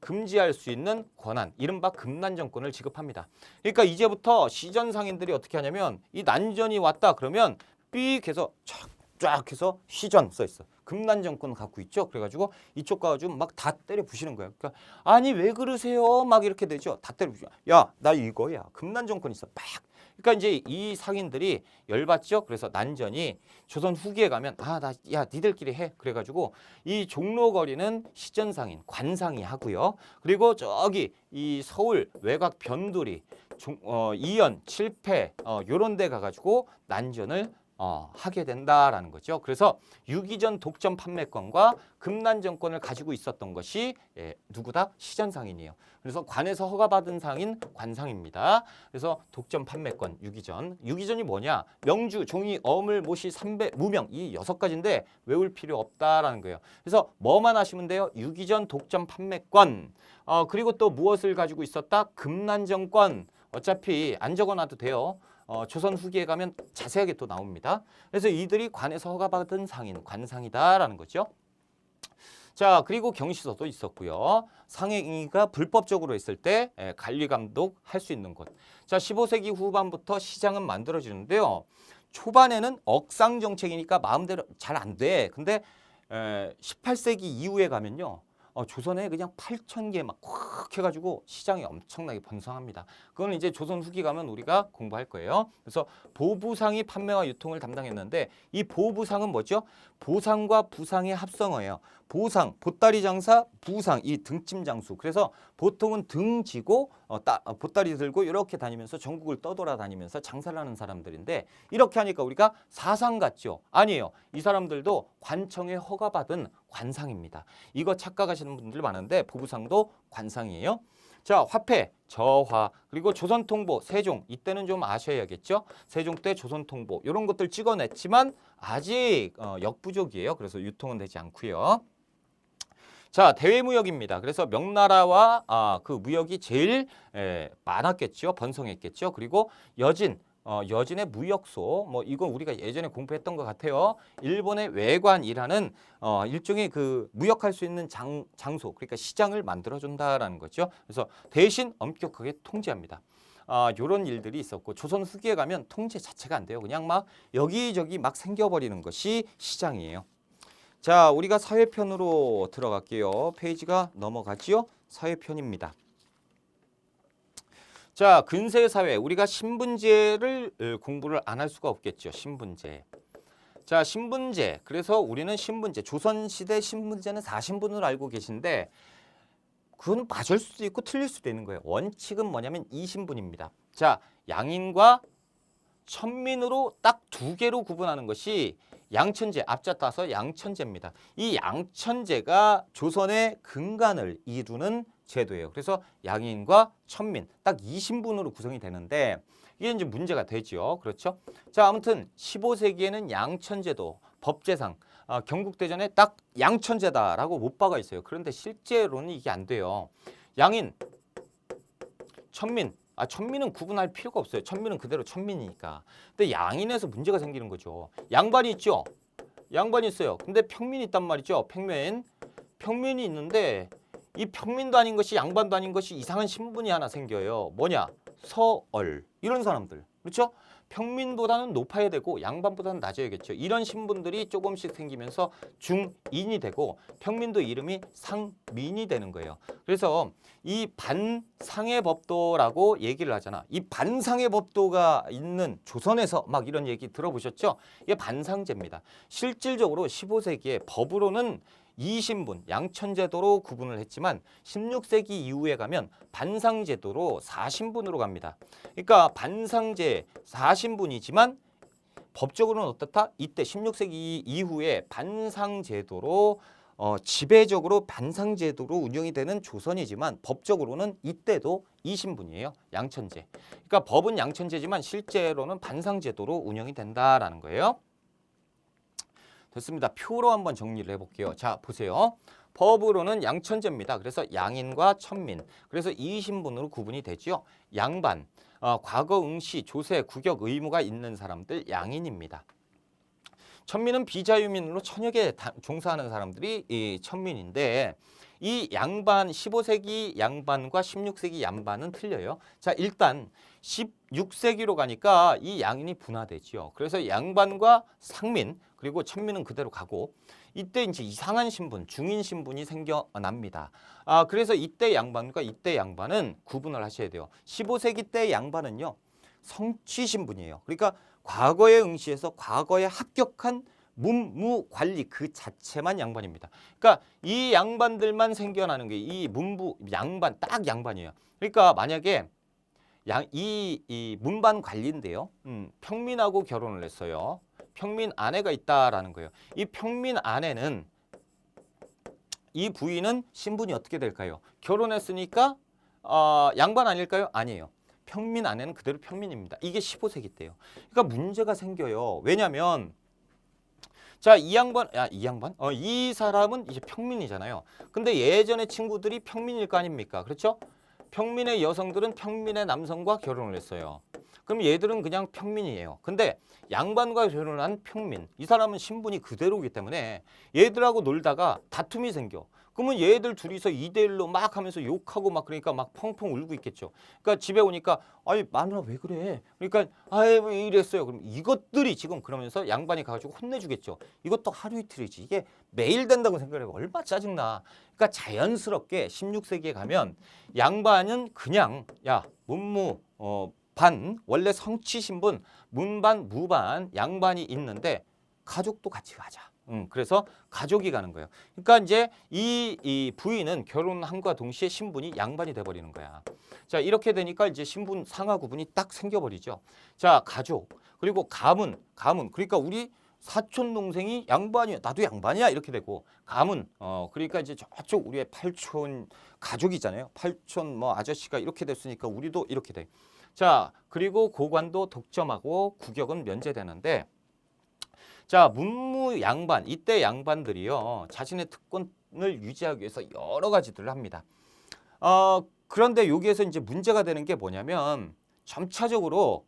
금지할 수 있는 권한, 이른바 금난전권을 지급합니다. 그러니까 이제부터 시전상인들이 어떻게 하냐면 이 난전이 왔다 그러면 삑 해서 쫙 해서 시전 써 있어. 금난전권 갖고 있죠. 그래가지고 이쪽 가가지고 막 다 때려 부시는 거예요. 그러니까 아니 왜 그러세요? 막 이렇게 되죠. 다 때려 부시고 야, 나 이거야. 금난전권 있어. 막. 그러니까 이제 이 상인들이 열받죠. 그래서 난전이 조선 후기에 가면 야 니들끼리 해. 그래가지고 이 종로거리는 시전상인 관상이 하고요. 그리고 저기 이 서울 외곽 변두리, 이연, 칠패 요런 데 가가지고 난전을 하게 된다라는 거죠. 그래서 유기전 독점 판매권과 금난전권을 가지고 있었던 것이 누구다? 시전상인이에요. 그래서 관에서 허가받은 상인 관상입니다. 그래서 독점 판매권 유기전이 뭐냐? 명주, 종이, 어물, 모시, 삼배, 무명 이 6가지인데 외울 필요 없다라는 거예요. 그래서 뭐만 하시면 돼요? 유기전 독점 판매권. 그리고 또 무엇을 가지고 있었다? 금난전권. 어차피 안 적어놔도 돼요. 조선 후기에 가면 자세하게 또 나옵니다. 그래서 이들이 관에서 허가받은 상인, 관상이다라는 거죠. 자, 그리고 경시서도 있었고요. 상행위가 불법적으로 했을 때 관리감독 할 수 있는 곳. 자, 15세기 후반부터 시장은 만들어지는데요. 초반에는 억상 정책이니까 마음대로 잘 안 돼. 근데 18세기 이후에 가면요. 조선에 그냥 8,000개 막 꽉 해가지고 시장이 엄청나게 번성합니다. 그건 이제 조선 후기 가면 우리가 공부할 거예요. 그래서 보부상이 판매와 유통을 담당했는데 이 보부상은 뭐죠? 보상과 부상의 합성어예요. 보상, 보따리 장사, 부상, 이 등짐 장수. 그래서 보통은 등 지고 보따리 들고 이렇게 다니면서 전국을 떠돌아다니면서 장사를 하는 사람들인데 이렇게 하니까 우리가 사상 같죠? 아니에요. 이 사람들도 관청에 허가받은 관상입니다. 이거 착각하시는 분들 많은데 보부상도 관상이에요. 자, 화폐, 저화, 그리고 조선통보, 세종. 이때는 좀 아셔야겠죠? 세종 때 조선통보 이런 것들 찍어냈지만 아직 역부족이에요. 그래서 유통은 되지 않고요. 자, 대외무역입니다. 그래서 명나라와 그 무역이 제일 많았겠죠. 번성했겠죠. 그리고 여진의 무역소, 뭐 이건 우리가 예전에 공부했던 것 같아요. 일본의 외관이라는 일종의 그 무역할 수 있는 장소, 그러니까 시장을 만들어준다라는 거죠. 그래서 대신 엄격하게 통제합니다. 요런 일들이 있었고 조선 후기에 가면 통제 자체가 안 돼요. 그냥 막 여기저기 막 생겨버리는 것이 시장이에요. 자, 우리가 사회편으로 들어갈게요. 페이지가 넘어가지요. 사회편입니다. 자, 근세사회. 우리가 신분제를 공부를 안 할 수가 없겠죠. 신분제. 자, 신분제. 그래서 우리는 신분제. 조선시대 신분제는 4신분으로 알고 계신데 그건 맞을 수도 있고 틀릴 수도 있는 거예요. 원칙은 뭐냐면 2신분입니다. 자, 양인과 천민으로 딱 두 개로 구분하는 것이 양천제, 앞자 따서 양천제입니다. 이 양천제가 조선의 근간을 이루는 제도예요. 그래서 양인과 천민 딱 2신분으로 구성이 되는데 이게 이제 문제가 되죠. 그렇죠? 자, 아무튼 15세기에는 양천제도 법제상 경국대전에 딱 양천제다라고 못 박아 있어요. 그런데 실제로는 이게 안 돼요. 양인, 천민 천민은 구분할 필요가 없어요. 천민은 그대로 천민이니까. 근데 양인에서 문제가 생기는 거죠. 양반이 있죠. 양반이 있어요. 근데 평민이 있단 말이죠. 평민이 있는데 이 평민도 아닌 것이 양반도 아닌 것이 이상한 신분이 하나 생겨요. 뭐냐? 서얼 이런 사람들. 그렇죠? 평민보다는 높아야 되고 양반보다는 낮아야겠죠. 이런 신분들이 조금씩 생기면서 중인이 되고 평민도 이름이 상민이 되는 거예요. 그래서 이 반상의 법도라고 얘기를 하잖아. 이 반상의 법도가 있는 조선에서 막 이런 얘기 들어보셨죠? 이게 반상제입니다. 실질적으로 15세기에 법으로는 2신분, 양천제도로 구분을 했지만 16세기 이후에 가면 반상제도로 4신분으로 갑니다. 그러니까 반상제 4신분이지만 법적으로는 어떻다? 이때 16세기 이후에 반상제도로 지배적으로 반상제도로 운영이 되는 조선이지만 법적으로는 이때도 2신분이에요. 양천제. 그러니까 법은 양천제지만 실제로는 반상제도로 운영이 된다라는 거예요. 됐습니다. 표로 한번 정리를 해볼게요. 자, 보세요. 법으로는 양천제입니다. 그래서 양인과 천민. 그래서 2신분으로 구분이 되죠. 양반, 과거 응시, 조세, 구격 의무가 있는 사람들 양인입니다. 천민은 비자유민으로 천역에 종사하는 사람들이 이 천민인데 이 양반 15세기 양반과 16세기 양반은 틀려요. 자, 일단 16세기로 가니까 이 양인이 분화되죠. 그래서 양반과 상민 그리고 천민은 그대로 가고 이때 이제 이상한 신분, 중인 신분이 생겨납니다. 그래서 이때 양반과 이때 양반은 구분을 하셔야 돼요. 15세기 때 양반은요. 성취 신분이에요. 그러니까 과거에 응시해서 과거에 합격한 문무 관리 그 자체만 양반입니다. 그러니까 이 양반들만 생겨나는 게 이 문부 양반 딱 양반이에요. 그러니까 만약에 이 문반 관리인데요. 평민하고 결혼을 했어요. 평민 아내가 있다라는 거예요. 이 평민 아내는 이 부인은 신분이 어떻게 될까요? 결혼했으니까 양반 아닐까요? 아니에요. 평민 아내는 그대로 평민입니다. 이게 15세기 때예요. 그러니까 문제가 생겨요. 왜냐하면 자, 이 사람은 이제 평민이잖아요. 근데 예전에 친구들이 평민일 거 아닙니까? 그렇죠? 평민의 여성들은 평민의 남성과 결혼을 했어요. 그럼 얘들은 그냥 평민이에요. 근데 양반과 결혼한 평민, 이 사람은 신분이 그대로이기 때문에 얘들하고 놀다가 다툼이 생겨. 그러면 얘들 둘이서 2대1로 막 하면서 욕하고 막 그러니까 막 펑펑 울고 있겠죠. 그러니까 집에 오니까 아이 마누라 왜 그래? 그러니까 아이 왜 이랬어요. 그럼 이것들이 지금 그러면서 양반이 가가지고 혼내주겠죠. 이것도 하루 이틀이지. 이게 매일 된다고 생각해봐. 얼마나 짜증나. 그러니까 자연스럽게 16세기에 가면 양반은 그냥 야 문무 반 원래 성취 신분 문반 무반 양반이 있는데 가족도 같이 가자. 그래서 가족이 가는 거예요. 그러니까 이제 이 부인은 결혼함과 동시에 신분이 양반이 돼버리는 거야. 자, 이렇게 되니까 이제 신분 상하 구분이 딱 생겨버리죠. 자, 가족 그리고 가문. 그러니까 우리 사촌 동생이 양반이야, 나도 양반이야 이렇게 되고 가문. 그러니까 이제 저쪽 우리의 팔촌 가족이잖아요. 팔촌 뭐 아저씨가 이렇게 됐으니까 우리도 이렇게 돼. 자, 그리고 고관도 독점하고 국역은 면제되는데. 자, 문무 양반, 이때 양반들이요, 자신의 특권을 유지하기 위해서 여러 가지들을 합니다. 그런데 여기에서 이제 문제가 되는 게 뭐냐면 점차적으로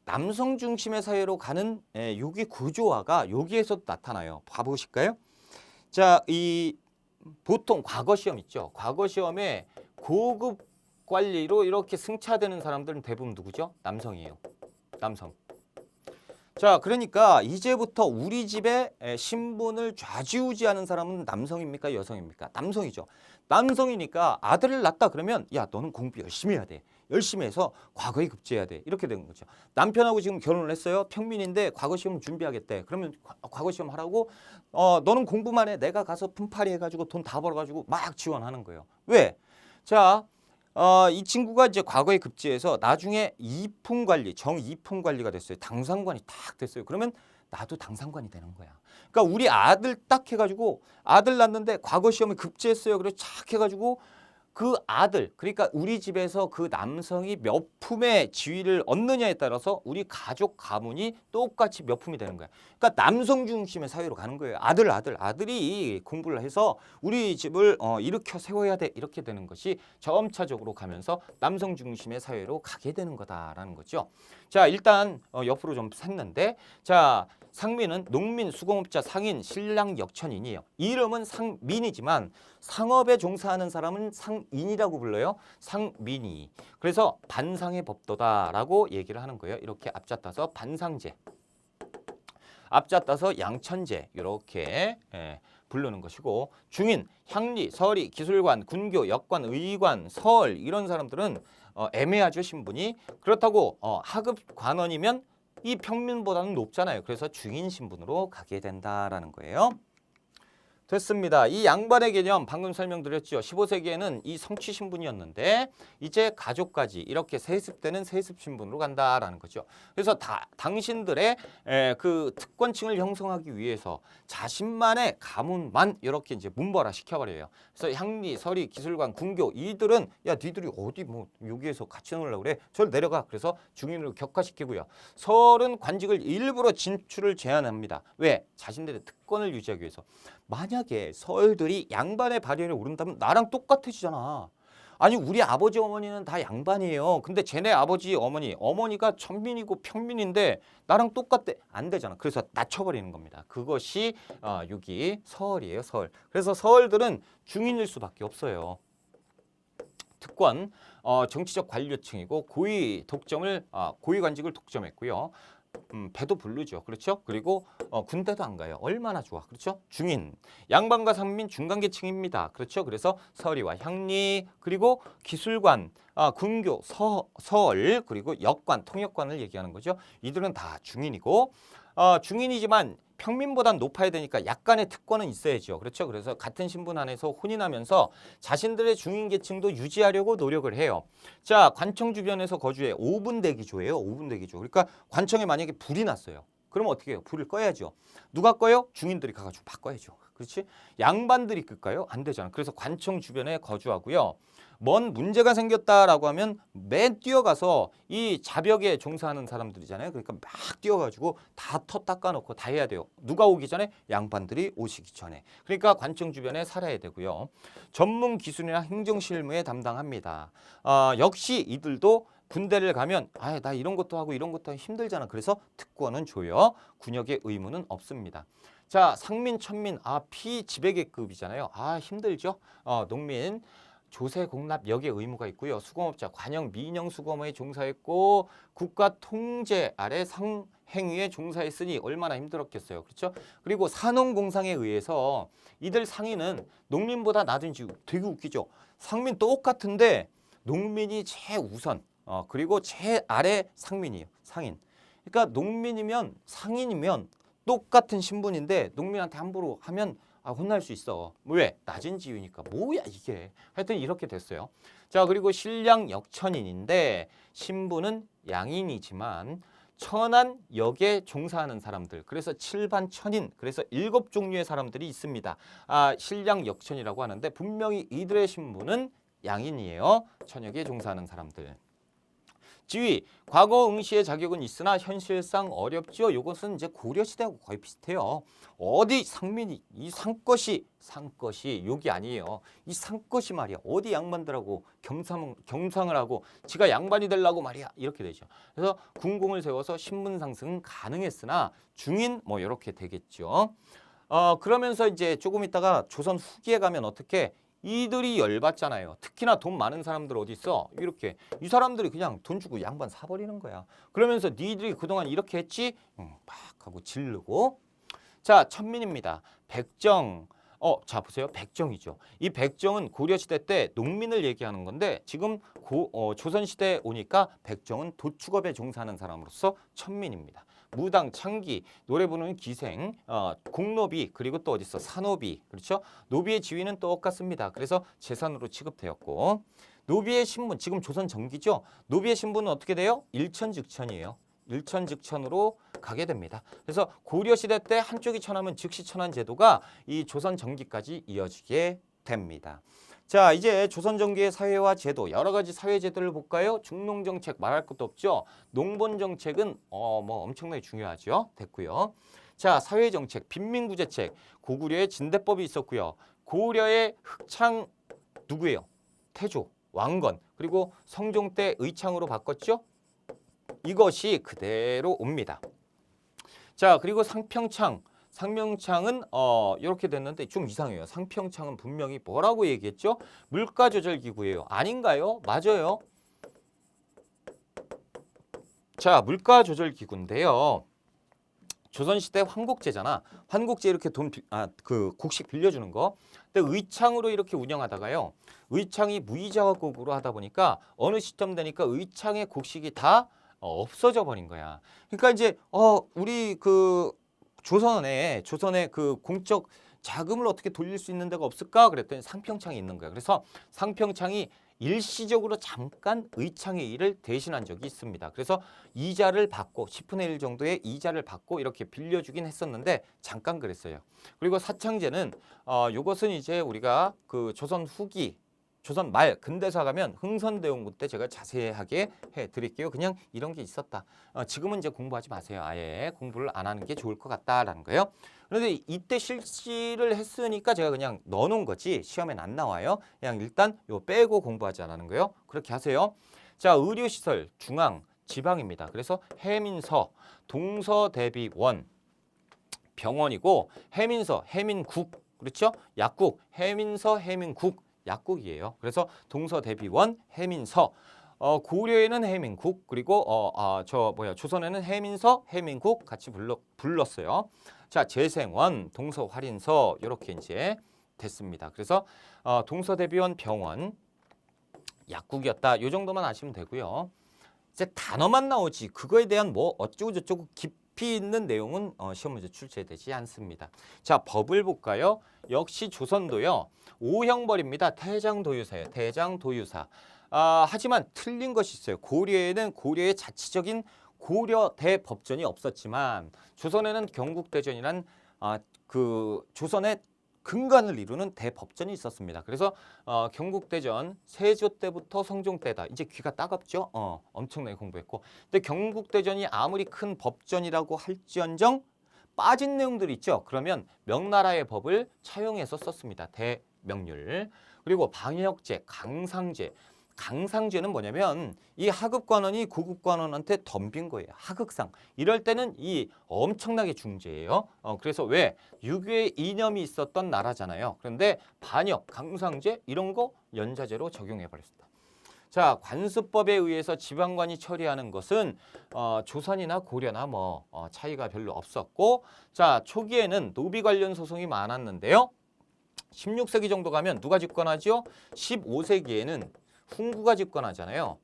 남성 중심의 사회로 가는 여기 구조화가 여기에서 나타나요. 봐보실까요? 자, 이 보통 과거 시험 있죠. 과거 시험에 고급 관리로 이렇게 승차되는 사람들은 대부분 누구죠? 남성이에요. 남성. 자, 그러니까 이제부터 우리 집의 신분을 좌지우지하는 사람은 남성입니까? 여성입니까? 남성이죠. 남성이니까 아들을 낳았다 그러면 야, 너는 공부 열심히 해야 돼. 열심히 해서 과거에 급제해야 돼. 이렇게 되는 거죠. 남편하고 지금 결혼을 했어요. 평민인데 과거 시험 준비하겠대. 그러면 과거 시험 하라고 너는 공부만 해. 내가 가서 품팔이 해가지고 돈 다 벌어가지고 막 지원하는 거예요. 왜? 자, 이 친구가 이제 과거에 급제해서 나중에 이품 관리, 정이품 관리가 됐어요. 당상관이 딱 됐어요. 그러면 나도 당상관이 되는 거야. 그러니까 우리 아들 딱 해가지고 아들 낳는데 과거 시험에 급제했어요. 그래서 착 해가지고 그 아들, 그러니까 우리 집에서 그 남성이 몇 품의 지위를 얻느냐에 따라서 우리 가족 가문이 똑같이 몇 품이 되는 거야. 그러니까 남성 중심의 사회로 가는 거예요. 아들이 공부를 해서 우리 집을 일으켜 세워야 돼. 이렇게 되는 것이 점차적으로 가면서 남성 중심의 사회로 가게 되는 거다라는 거죠. 자, 일단 옆으로 좀 샜는데, 자, 상민은 농민, 수공업자, 상인, 신랑, 역천인이에요. 이름은 상민이지만 상업에 종사하는 사람은 상인이라고 불러요. 상민이. 그래서 반상의 법도다라고 얘기를 하는 거예요. 이렇게 앞잡아서 반상제, 앞잡아서 양천제 이렇게 부르는 것이고, 중인, 향리, 서리, 기술관, 군교, 역관, 의관, 서얼 이런 사람들은 애매하죠, 신분이. 그렇다고 하급 관원이면 이 평민보다는 높잖아요. 그래서 중인 신분으로 가게 된다라는 거예요. 됐습니다. 이 양반의 개념 방금 설명드렸죠. 15세기에는 이 성취 신분이었는데 이제 가족까지 이렇게 세습되는 세습 신분으로 간다라는 거죠. 그래서 당신들의 그 특권층을 형성하기 위해서 자신만의 가문만 이렇게 이제 문벌화 시켜버려요. 그래서 향리, 서리, 기술관, 군교 이들은 야, 니들이 어디 뭐 여기에서 같이 놀려고 그래? 저를 내려가. 그래서 중인으로 격화시키고요. 서울은 관직을 일부러 진출을 제한합니다. 왜? 자신들의 특권을 유지하기 위해서. 만약에 서얼들이 양반의 발현에 오른다면 나랑 똑같아지잖아. 아니, 우리 아버지 어머니는 다 양반이에요. 근데 쟤네 아버지 어머니가 천민이고 평민인데 나랑 똑같대. 안 되잖아. 그래서 낮춰버리는 겁니다. 그것이 여기 서얼이에요. 서얼. 그래서 서얼들은 중인일 수밖에 없어요. 특권, 정치적 관료층이고 고위 관직을 독점했고요. 배도 부르죠. 그렇죠? 그리고 군대도 안 가요. 얼마나 좋아. 그렇죠? 중인, 양반과 상민 중간계층입니다. 그렇죠? 그래서 서리와 향리, 그리고 기술관, 군교, 서얼, 그리고 역관, 통역관을 얘기하는 거죠. 이들은 다 중인이고, 중인이지만 평민보단 높아야 되니까 약간의 특권은 있어야죠. 그렇죠? 그래서 같은 신분 안에서 혼인하면서 자신들의 중인 계층도 유지하려고 노력을 해요. 자, 관청 주변에서 거주해. 5분 대기조예요. 5분 대기조. 그러니까 관청에 만약에 불이 났어요. 그러면 어떻게 해요? 불을 꺼야죠. 누가 꺼요? 중인들이 가가지고 바꿔야죠. 그렇지? 양반들이 끌까요? 안 되잖아. 그래서 관청 주변에 거주하고요. 뭔 문제가 생겼다라고 하면 맨 뛰어가서 이 자벽에 종사하는 사람들이잖아요. 그러니까 막 뛰어가지고 다 터 닦아놓고 다 해야 돼요. 누가 오기 전에? 양반들이 오시기 전에. 그러니까 관청 주변에 살아야 되고요. 전문 기술이나 행정 실무에 담당합니다. 역시 이들도 군대를 가면 나 이런 것도 하고 이런 것도 하기 힘들잖아. 그래서 특권은 줘요. 군역의 의무는 없습니다. 자, 상민, 천민, 피지배계급이잖아요. 힘들죠. 농민, 조세, 공납, 역의 의무가 있고요. 수공업자, 관영, 민영 수공업에 종사했고 국가 통제 아래 상행위에 종사했으니 얼마나 힘들었겠어요. 그렇죠? 그리고 산업공상에 의해서 이들 상인은 농민보다 낮은지 되게 웃기죠. 상민 똑같은데 농민이 최우선, 그리고 최아래 상민이에요. 상인. 그러니까 농민이면 상인이면 똑같은 신분인데 농민한테 함부로 하면 혼날 수 있어. 왜? 낮은 지위니까. 뭐야 이게. 하여튼 이렇게 됐어요. 자, 그리고 신량 역천인인데 신분은 양인이지만 천한 역에 종사하는 사람들. 그래서 칠반천인. 그래서 7종류의 사람들이 있습니다. 신량 역천이라고 하는데 분명히 이들의 신분은 양인이에요. 천역에 종사하는 사람들. 지위, 과거 응시의 자격은 있으나 현실상 어렵죠. 이것은 이제 고려시대하고 거의 비슷해요. 어디 상민이 이 상것이 욕이 아니에요. 이 상것이 말이야. 어디 양반들하고 겸상을 하고 지가 양반이 되려고 말이야. 이렇게 되죠. 그래서 군공을 세워서 신분 상승은 가능했으나 중인 뭐 이렇게 되겠죠. 그러면서 이제 조금 있다가 조선 후기에 가면 어떻게 이들이 열받잖아요. 특히나 돈 많은 사람들 어디 있어? 이렇게 이 사람들이 그냥 돈 주고 양반 사버리는 거야. 그러면서 니들이 그동안 이렇게 했지? 막 하고 지르고. 자, 천민입니다. 백정. 자 보세요. 백정이죠. 이 백정은 고려시대 때 농민을 얘기하는 건데 지금 조선시대에 오니까 백정은 도축업에 종사하는 사람으로서 천민입니다. 무당, 창기, 노래 부르는 기생, 공노비, 그리고 또 어디 있어? 산노비. 그렇죠? 노비의 지위는 똑같습니다. 그래서 재산으로 취급되었고 노비의 신분, 지금 조선 전기죠? 노비의 신분은 어떻게 돼요? 일천즉천이에요. 일천즉천으로 가게 됩니다. 그래서 고려시대 때 한쪽이 천하면 즉시 천한 제도가 이 조선 전기까지 이어지게 됩니다. 자, 이제 조선 전기의 사회와 제도, 여러 가지 사회 제도를 볼까요? 중농 정책 말할 것도 없죠. 농본 정책은 뭐 엄청나게 중요하죠. 됐고요. 자, 사회 정책, 빈민구제책, 고구려의 진대법이 있었고요. 고려의 흑창 누구예요? 태조, 왕건, 그리고 성종 때 의창으로 바꿨죠. 이것이 그대로 옵니다. 자, 그리고 상평창은 이렇게 됐는데 좀 이상해요. 상평창은 분명히 뭐라고 얘기했죠? 물가조절기구예요. 아닌가요? 맞아요. 자, 물가조절기구인데요. 조선시대 환국제잖아. 환국제 이렇게 곡식 빌려주는 거. 근데 의창으로 이렇게 운영하다가요. 의창이 무이자화국으로 하다 보니까 어느 시점 되니까 의창의 곡식이 다 없어져 버린 거야. 그러니까 이제 우리 조선에 그 공적 자금을 어떻게 돌릴 수 있는 데가 없을까? 그랬더니 상평창이 있는 거야. 그래서 상평창이 일시적으로 잠깐 의창의 일을 대신한 적이 있습니다. 그래서 이자를 받고 10분의 1 정도의 이자를 받고 이렇게 빌려주긴 했었는데 잠깐 그랬어요. 그리고 사창제는 요것은 이제 우리가 그 조선 후기 조선 말 근대사 가면 흥선대원군 때 제가 자세하게 해드릴게요. 그냥 이런 게 있었다. 지금은 이제 공부하지 마세요. 아예 공부를 안 하는 게 좋을 것 같다라는 거예요. 그런데 이때 실시를 했으니까 제가 그냥 넣어놓은 거지 시험엔 안 나와요. 그냥 일단 요 빼고 공부하자라는 거예요. 그렇게 하세요. 자, 의료시설 중앙 지방입니다. 그래서 해민서, 동서대비원 병원이고 해민서, 해민국 그렇죠? 약국, 해민서, 해민국 약국이에요. 그래서 동서대비원, 해민서, 고려에는 해민국, 그리고 조선에는 해민서, 해민국 같이 불렀어요. 자, 재생원, 동서활인서 이렇게 이제 됐습니다. 그래서 동서대비원 병원 약국이었다. 요 정도만 아시면 되고요. 이제 단어만 나오지 그거에 대한 뭐 어쩌고 저쩌고 깊이 있는 내용은 시험 문제 출제되지 않습니다. 자, 법을 볼까요? 역시 조선도요. 오형벌입니다. 태장도유사예요. 태장도유사. 하지만 틀린 것이 있어요. 고려에는 고려의 자치적인 고려 대법전이 없었지만 조선에는 경국대전이란 조선의 근간을 이루는 대법전이 있었습니다. 그래서 경국대전 세조 때부터 성종 때다. 이제 귀가 따갑죠? 엄청나게 공부했고. 근데 경국대전이 아무리 큰 법전이라고 할지언정 빠진 내용들이 있죠. 그러면 명나라의 법을 차용해서 썼습니다. 대명률. 그리고 방역제, 강상제. 강상제는 뭐냐면 이 하급관원이 고급관원한테 덤빈 거예요. 하극상. 이럴 때는 이 엄청나게 중죄예요. 그래서 왜? 유교의 이념이 있었던 나라잖아요. 그런데 반역, 강상제 이런 거 연좌제로 적용해 버렸습니다. 자, 관습법에 의해서 지방관이 처리하는 것은 조선이나 고려나 뭐 차이가 별로 없었고, 자, 초기에는 노비 관련 소송이 많았는데요. 16세기 정도 가면 누가 집권하죠? 15세기에는 훈구가 집권하잖아요.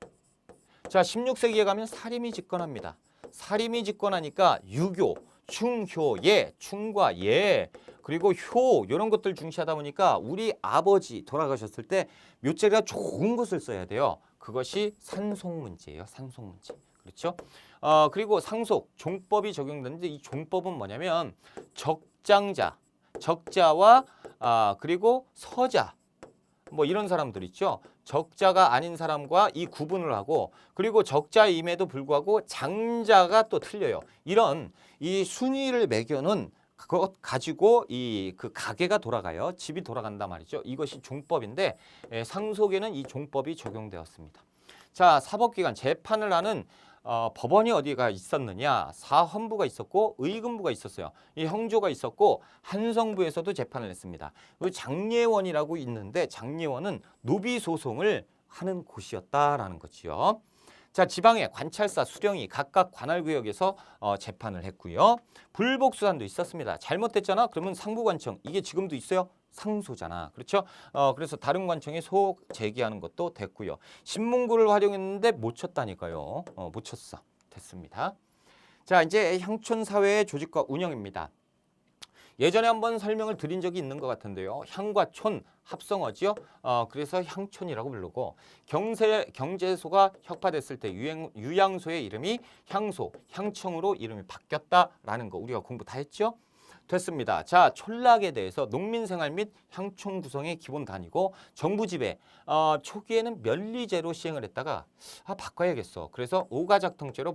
자, 16세기에 가면 사림이 집권합니다. 사림이 집권하니까 유교, 충효예, 충과 예, 그리고 효 이런 것들 중시하다 보니까 우리 아버지 돌아가셨을 때 묘자리가 좋은 것을 써야 돼요. 그것이 산속문제예요. 산속문제. 그렇죠? 그리고 상속, 종법이 적용되는데 이 종법은 뭐냐면 적장자, 적자와 그리고 서자 뭐 이런 사람들 있죠. 적자가 아닌 사람과 이 구분을 하고 그리고 적자임에도 불구하고 장자가 또 틀려요. 이런 이 순위를 매겨는 그것 가지고 이 그 가게가 돌아가요. 집이 돌아간단 말이죠. 이것이 종법인데 상속에는 이 종법이 적용되었습니다. 자, 사법기관 재판을 하는 법원이 어디가 있었느냐? 사헌부가 있었고 의금부가 있었어요. 이 형조가 있었고 한성부에서도 재판을 했습니다. 그 장례원이라고 있는데 장례원은 노비 소송을 하는 곳이었다라는 거지요. 자, 지방의 관찰사, 수령이 각각 관할구역에서 재판을 했고요. 불복수단도 있었습니다. 잘못됐잖아? 그러면 상부관청, 이게 지금도 있어요? 상소잖아. 그렇죠? 그래서 다른 관청에 소속 제기하는 것도 됐고요. 신문구를 활용했는데 못 쳤다니까요. 못 쳤어. 됐습니다. 자, 이제 향촌사회의 조직과 운영입니다. 예전에 한번 설명을 드린 적이 있는 것 같은데요. 향과 촌 합성어지요. 그래서 향촌이라고 부르고 경제소가 혁파됐을 때 유양소의 이름이 향소, 향청으로 이름이 바뀌었다라는 거 우리가 공부 다 했죠. 됐습니다. 자, 촌락에 대해서 농민생활 및 향촌 구성의 기본 단위고 정부 지배 초기에는 면리제로 시행을 했다가 바꿔야겠어. 그래서 오가작통제로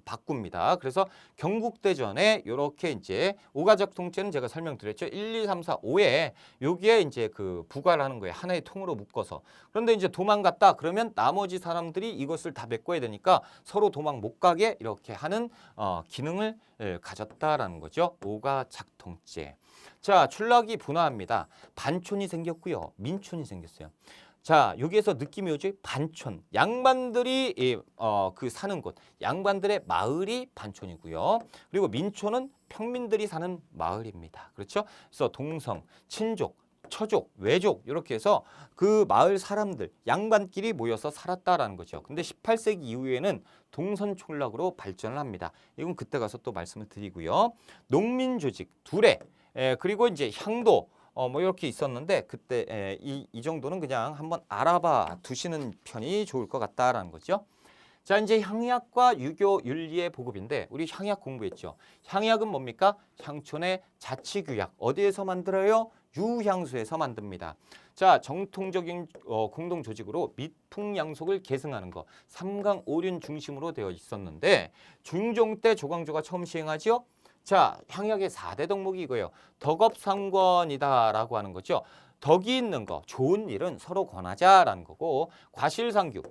바꿉니다. 그래서 경국대전에 이렇게 이제 오가작통제는 제가 설명드렸죠. 1, 2, 3, 4, 5에 여기에 이제 그 부과를 하는 거예요. 하나의 통으로 묶어서. 그런데 이제 도망갔다 그러면 나머지 사람들이 이것을 다 메꿔야 되니까 서로 도망 못 가게 이렇게 하는 기능을 가졌다라는 거죠. 오가작통제. 자, 촌락이 분화합니다. 반촌이 생겼고요. 민촌이 생겼어요. 자, 여기에서 느낌이 오죠? 반촌. 양반들이 그 사는 곳. 양반들의 마을이 반촌이고요. 그리고 민촌은 평민들이 사는 마을입니다. 그렇죠? 그래서 동성, 친족, 처족, 외족 이렇게 해서 그 마을 사람들, 양반끼리 모여서 살았다라는 거죠. 근데 18세기 이후에는 동선촌락으로 발전을 합니다. 이건 그때 가서 또 말씀을 드리고요. 농민조직, 두레, 그리고 이제 향도 뭐 이렇게 있었는데 그때 이 정도는 그냥 한번 알아봐 두시는 편이 좋을 것 같다라는 거죠. 자, 이제 향약과 유교 윤리의 보급인데 우리 향약 공부했죠. 향약은 뭡니까? 향촌의 자치규약. 어디에서 만들어요? 유향소에서 만듭니다. 자, 정통적인 공동 조직으로 미풍양속을 계승하는 거. 삼강오륜 중심으로 되어 있었는데 중종 때 조광조가 처음 시행하죠. 자, 향약의 4대 덕목이 이거예요. 덕업상권이다라고 하는 거죠. 덕이 있는 거, 좋은 일은 서로 권하자라는 거고 과실상규.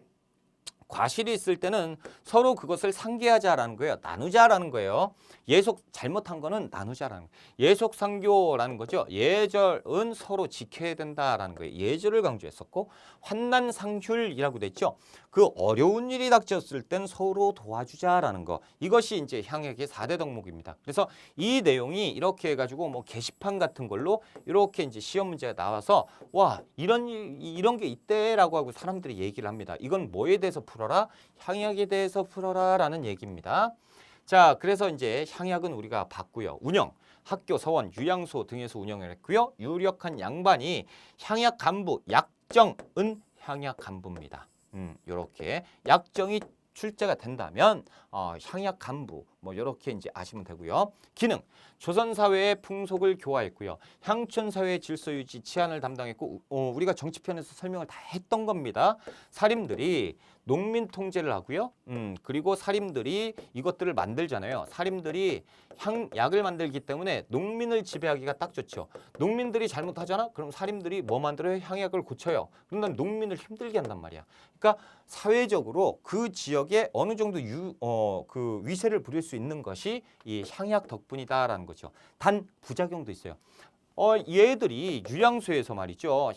과실이 있을 때는 서로 그것을 상계하자라는 거예요. 나누자라는 거예요. 예속 잘못한 거는 나누자라는 거예요. 예속상교라는 거죠. 예절은 서로 지켜야 된다라는 거예요. 예절을 강조했었고 환난상휴일이라고 됐죠. 그 어려운 일이 닥쳤을 땐 서로 도와주자라는 거. 이것이 이제 향약의 4대 덕목입니다. 그래서 이 내용이 이렇게 해가지고 뭐 게시판 같은 걸로 이렇게 이제 시험 문제가 나와서 와 이런 게 있대라고 하고 사람들이 얘기를 합니다. 이건 뭐에 대해서 풀어라? 향약에 대해서 풀어라라는 얘기입니다. 자, 그래서 이제 향약은 우리가 봤고요. 운영, 학교, 서원, 유양소 등에서 운영을 했고요. 유력한 양반이 향약 간부, 약정은 향약 간부입니다. 요렇게 약정이 출제가 된다면 향약 간부 뭐 이렇게 이제 아시면 되고요. 기능, 조선 사회의 풍속을 교화했고요. 향촌 사회의 질서 유지, 치안을 담당했고 우리가 정치편에서 설명을 다 했던 겁니다. 사림들이 농민 통제를 하고요. 그리고 사림들이 이것들을 만들잖아요. 사림들이 약을 만들기 때문에 농민을 지배하기가 딱 좋죠. 농민들이 잘못하잖아? 그럼 사림들이 뭐 만들어요? 향약을 고쳐요. 그럼 농민을 힘들게 한단 말이야. 그러니까 사회적으로 그 지역에 어느 정도 그 위세를 부릴 수 있는 것이 이 향약 덕분이다라는 거죠. 단 부작용도 있어요. 얘들이 유양소에서 말이죠.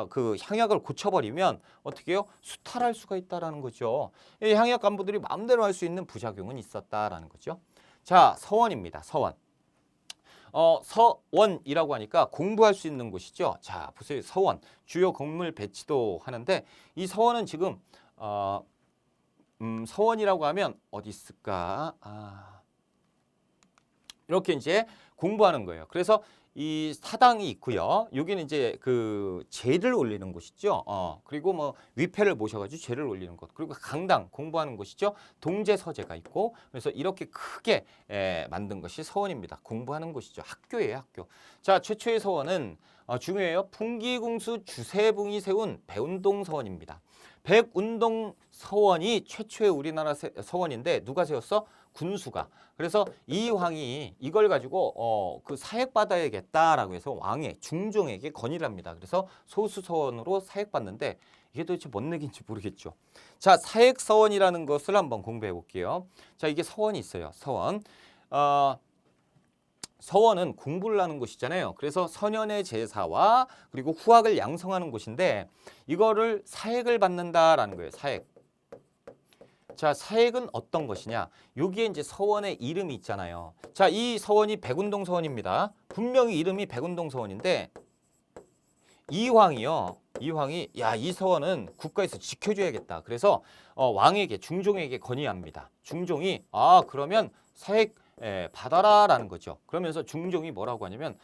그 향약을 고쳐버리면 어떻게 해요? 수탈할 수가 있다라는 거죠. 이 향약 간부들이 마음대로 할 수 있는 부작용은 있었다라는 거죠. 자, 서원입니다. 서원. 서원이라고 하니까 공부할 수 있는 곳이죠. 자, 보세요. 서원. 주요 건물 배치도 하는데 이 서원은 지금 서원이라고 하면 어디 있을까? 이렇게 이제 공부하는 거예요. 그래서 이 사당이 있고요. 여기는 이제 그 제를 올리는 곳이죠. 그리고 뭐 위패를 모셔가지고 제를 올리는 곳. 그리고 강당 공부하는 곳이죠. 동제서재가 있고. 그래서 이렇게 크게 만든 것이 서원입니다. 공부하는 곳이죠. 학교예요, 학교. 자, 최초의 서원은 중요해요. 풍기궁수 주세붕이 세운 백운동 서원입니다. 백운동 서원이 최초의 우리나라 서원인데 누가 세웠어? 군수가. 그래서 이 왕이 이걸 가지고 그 사액받아야겠다라고 해서 왕의 중종에게 건의를 합니다. 그래서 소수서원으로 사액받는데 이게 도대체 뭔 얘기인지 모르겠죠. 자, 사액서원이라는 것을 한번 공부해 볼게요. 자, 이게 서원이 있어요. 서원. 서원은 공부를 하는 곳이잖아요. 그래서 선현의 제사와 그리고 후학을 양성하는 곳인데 이거를 사액을 받는다라는 거예요. 사액. 자, 사액은 어떤 것이냐? 여기에 이제 서원의 이름이 있잖아요. 자, 이 서원이 백운동 서원입니다. 분명히 이름이 백운동 서원인데 이황이요. 이황이 이 서원은 국가에서 지켜줘야겠다. 그래서 왕에게 중종에게 건의합니다. 중종이 그러면 사액 받아라라는 거죠. 그러면서 중종이 뭐라고 하냐면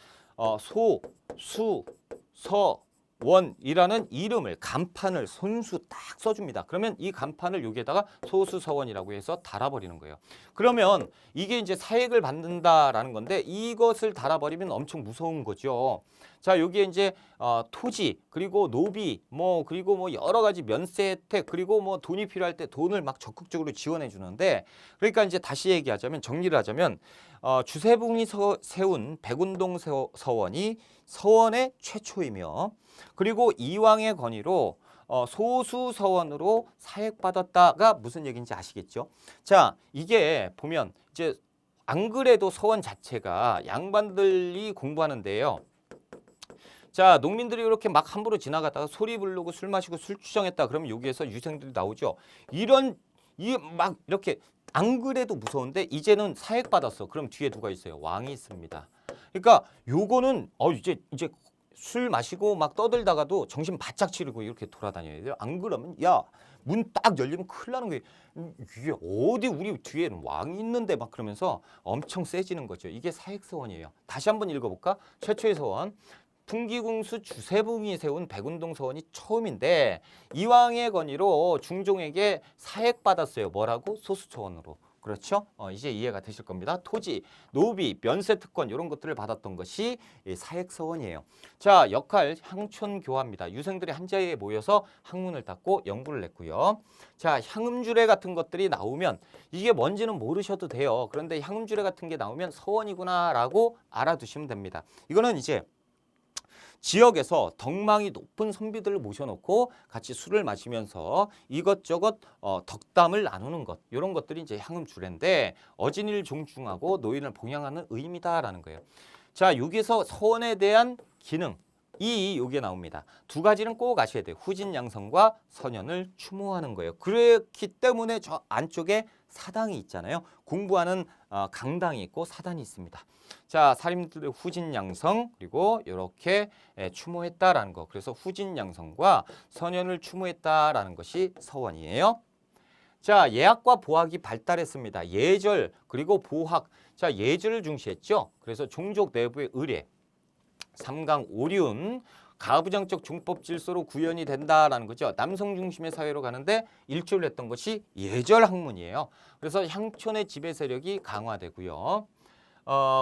소, 수, 서, 원이라는 이름을 간판을 손수 딱 써줍니다. 그러면 이 간판을 여기에다가 소수서원이라고 해서 달아버리는 거예요. 그러면 이게 이제 사액을 받는다라는 건데 이것을 달아버리면 엄청 무서운 거죠. 자, 여기에 이제 토지 그리고 노비 그리고 뭐 여러 가지 면세 혜택 그리고 뭐 돈이 필요할 때 돈을 막 적극적으로 지원해 주는데 그러니까 이제 다시 얘기하자면 정리를 하자면 주세붕이 세운 백운동 서원이 서원의 최초이며 그리고 이왕의 건의로 소수 서원으로 사액받았다가 무슨 얘기인지 아시겠죠? 자, 이게 보면 이제 안 그래도 서원 자체가 양반들이 공부하는데요. 자, 농민들이 이렇게 막 함부로 지나가다가 소리 부르고 술 마시고 술 추정했다. 그러면 여기에서 유생들이 나오죠. 막 이렇게 안 그래도 무서운데 이제는 사액받았어. 그럼 뒤에 누가 있어요? 왕이 있습니다. 그러니까 요거는 이제 술 마시고 막 떠들다가도 정신 바짝 차리고 이렇게 돌아다녀야 돼요. 안 그러면 문 딱 열리면 큰일 나는 거예요. 이게 어디 우리 뒤에는 왕이 있는데 막 그러면서 엄청 세지는 거죠. 이게 사액서원이에요. 다시 한번 읽어볼까? 최초의 서원. 풍기궁수 주세붕이 세운 백운동 서원이 처음인데 이왕의 건의로 중종에게 사액받았어요. 뭐라고? 소수서원으로. 그렇죠? 이제 이해가 되실 겁니다. 토지, 노비, 면세특권 이런 것들을 받았던 것이 사액서원이에요. 자, 역할 향촌교화입니다. 유생들이 한 자리에 모여서 학문을 닦고 연구를 냈고요. 자, 향음주례 같은 것들이 나오면 이게 뭔지는 모르셔도 돼요. 그런데 향음주례 같은 게 나오면 서원이구나라고 알아두시면 됩니다. 이거는 이제 지역에서 덕망이 높은 선비들을 모셔놓고 같이 술을 마시면서 이것저것 덕담을 나누는 것 이런 것들이 이제 향음주례인데 어진이를 존중하고 노인을 봉양하는 의미다라는 거예요. 자, 여기서 서원에 대한 기능 여기에 나옵니다. 두 가지는 꼭 아셔야 돼요. 후진양성과 선현을 추모하는 거예요. 그렇기 때문에 저 안쪽에 사당이 있잖아요. 공부하는 강당이 있고 사단이 있습니다. 자, 사림들의 후진양성 그리고 이렇게 추모했다라는 거. 그래서 후진양성과 선현을 추모했다라는 것이 서원이에요. 자, 예학과 보학이 발달했습니다. 예절 그리고 보학. 자, 예절을 중시했죠. 그래서 종족 내부의 의례, 삼강 오륜, 가부장적 종법 질서로 구현이 된다라는 거죠. 남성 중심의 사회로 가는데 일조를 했던 것이 예절 학문이에요. 그래서 향촌의 지배 세력이 강화되고요.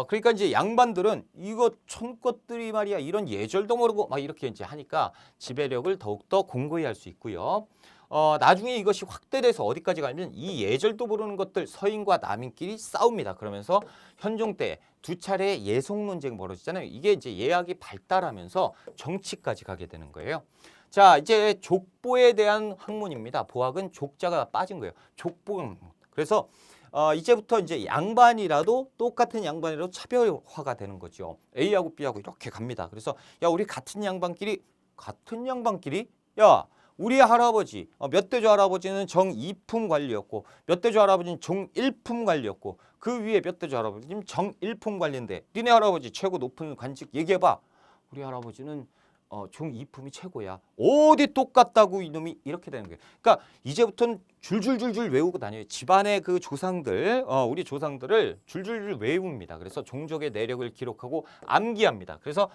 그러니까 이제 양반들은 이거 촌것들이 말이야 이런 예절도 모르고 막 이렇게 이제 하니까 지배력을 더욱더 공고히 할 수 있고요. 나중에 이것이 확대돼서 어디까지 가냐면 이 예절도 모르는 것들 서인과 남인끼리 싸웁니다. 그러면서 현종 때 두 차례 예속 논쟁이 벌어지잖아요. 이게 이제 예학이 발달하면서 정치까지 가게 되는 거예요. 자, 이제 족보에 대한 학문입니다. 보학은 족자가 빠진 거예요. 족보. 그래서 이제부터 이제 양반이라도 똑같은 양반이라도 차별화가 되는 거죠. A하고 B하고 이렇게 갑니다. 그래서 우리 같은 양반끼리 우리 할아버지 멧돼지 할아버지는 정2품 관리였고 멧돼지 할아버지는 정1품 관리였고 그 위에 멧돼지 할아버지는 정1품 관리인데 니네 할아버지 최고 높은 관직 얘기해봐. 우리 할아버지는 종 이품이 최고야. 어디 똑같다고 이놈이 이렇게 되는 거예요. 그러니까 이제부터는 줄줄줄줄 외우고 다녀요. 집안의 그 조상들, 우리 조상들을 줄줄줄 외웁니다. 그래서 종족의 내력을 기록하고 암기합니다. 그래서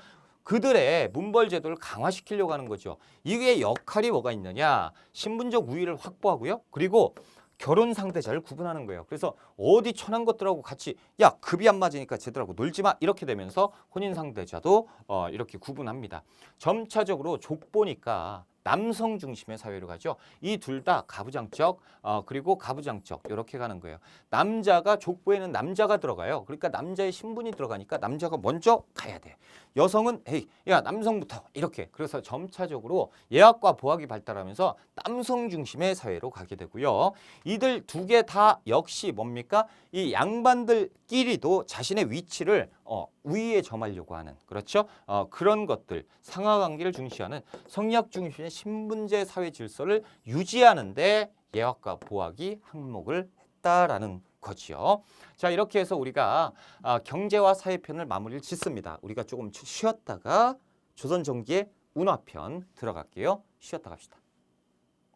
그들의 문벌 제도를 강화시키려고 하는 거죠. 이게 역할이 뭐가 있느냐? 신분적 우위를 확보하고요. 그리고 결혼 상대자를 구분하는 거예요. 그래서 어디 천한 것들하고 같이 야 급이 안 맞으니까 쟤들하고 놀지 마 이렇게 되면서 혼인 상대자도 이렇게 구분합니다. 점차적으로 족보니까 남성 중심의 사회로 가죠. 이 둘 다 가부장적 그리고 가부장적 이렇게 가는 거예요. 남자가 족보에는 남자가 들어가요. 그러니까 남자의 신분이 들어가니까 남자가 먼저 가야 돼. 여성은 에이 야 남성부터 이렇게. 그래서 점차적으로 예학과 보학이 발달하면서 남성 중심의 사회로 가게 되고요. 이들 두 개 다 역시 뭡니까? 이 양반들끼리도 자신의 위치를 우위에 점하려고 하는 그렇죠? 그런 것들 상하관계를 중시하는 성리학 중심의 신분제 사회 질서를 유지하는데 예학과 보학이 한몫을 했다라는 거지요. 자 이렇게 해서 우리가 경제와 사회편을 마무리를 짓습니다. 우리가 조금 쉬었다가 조선전기의 운화편 들어갈게요. 쉬었다 갑시다.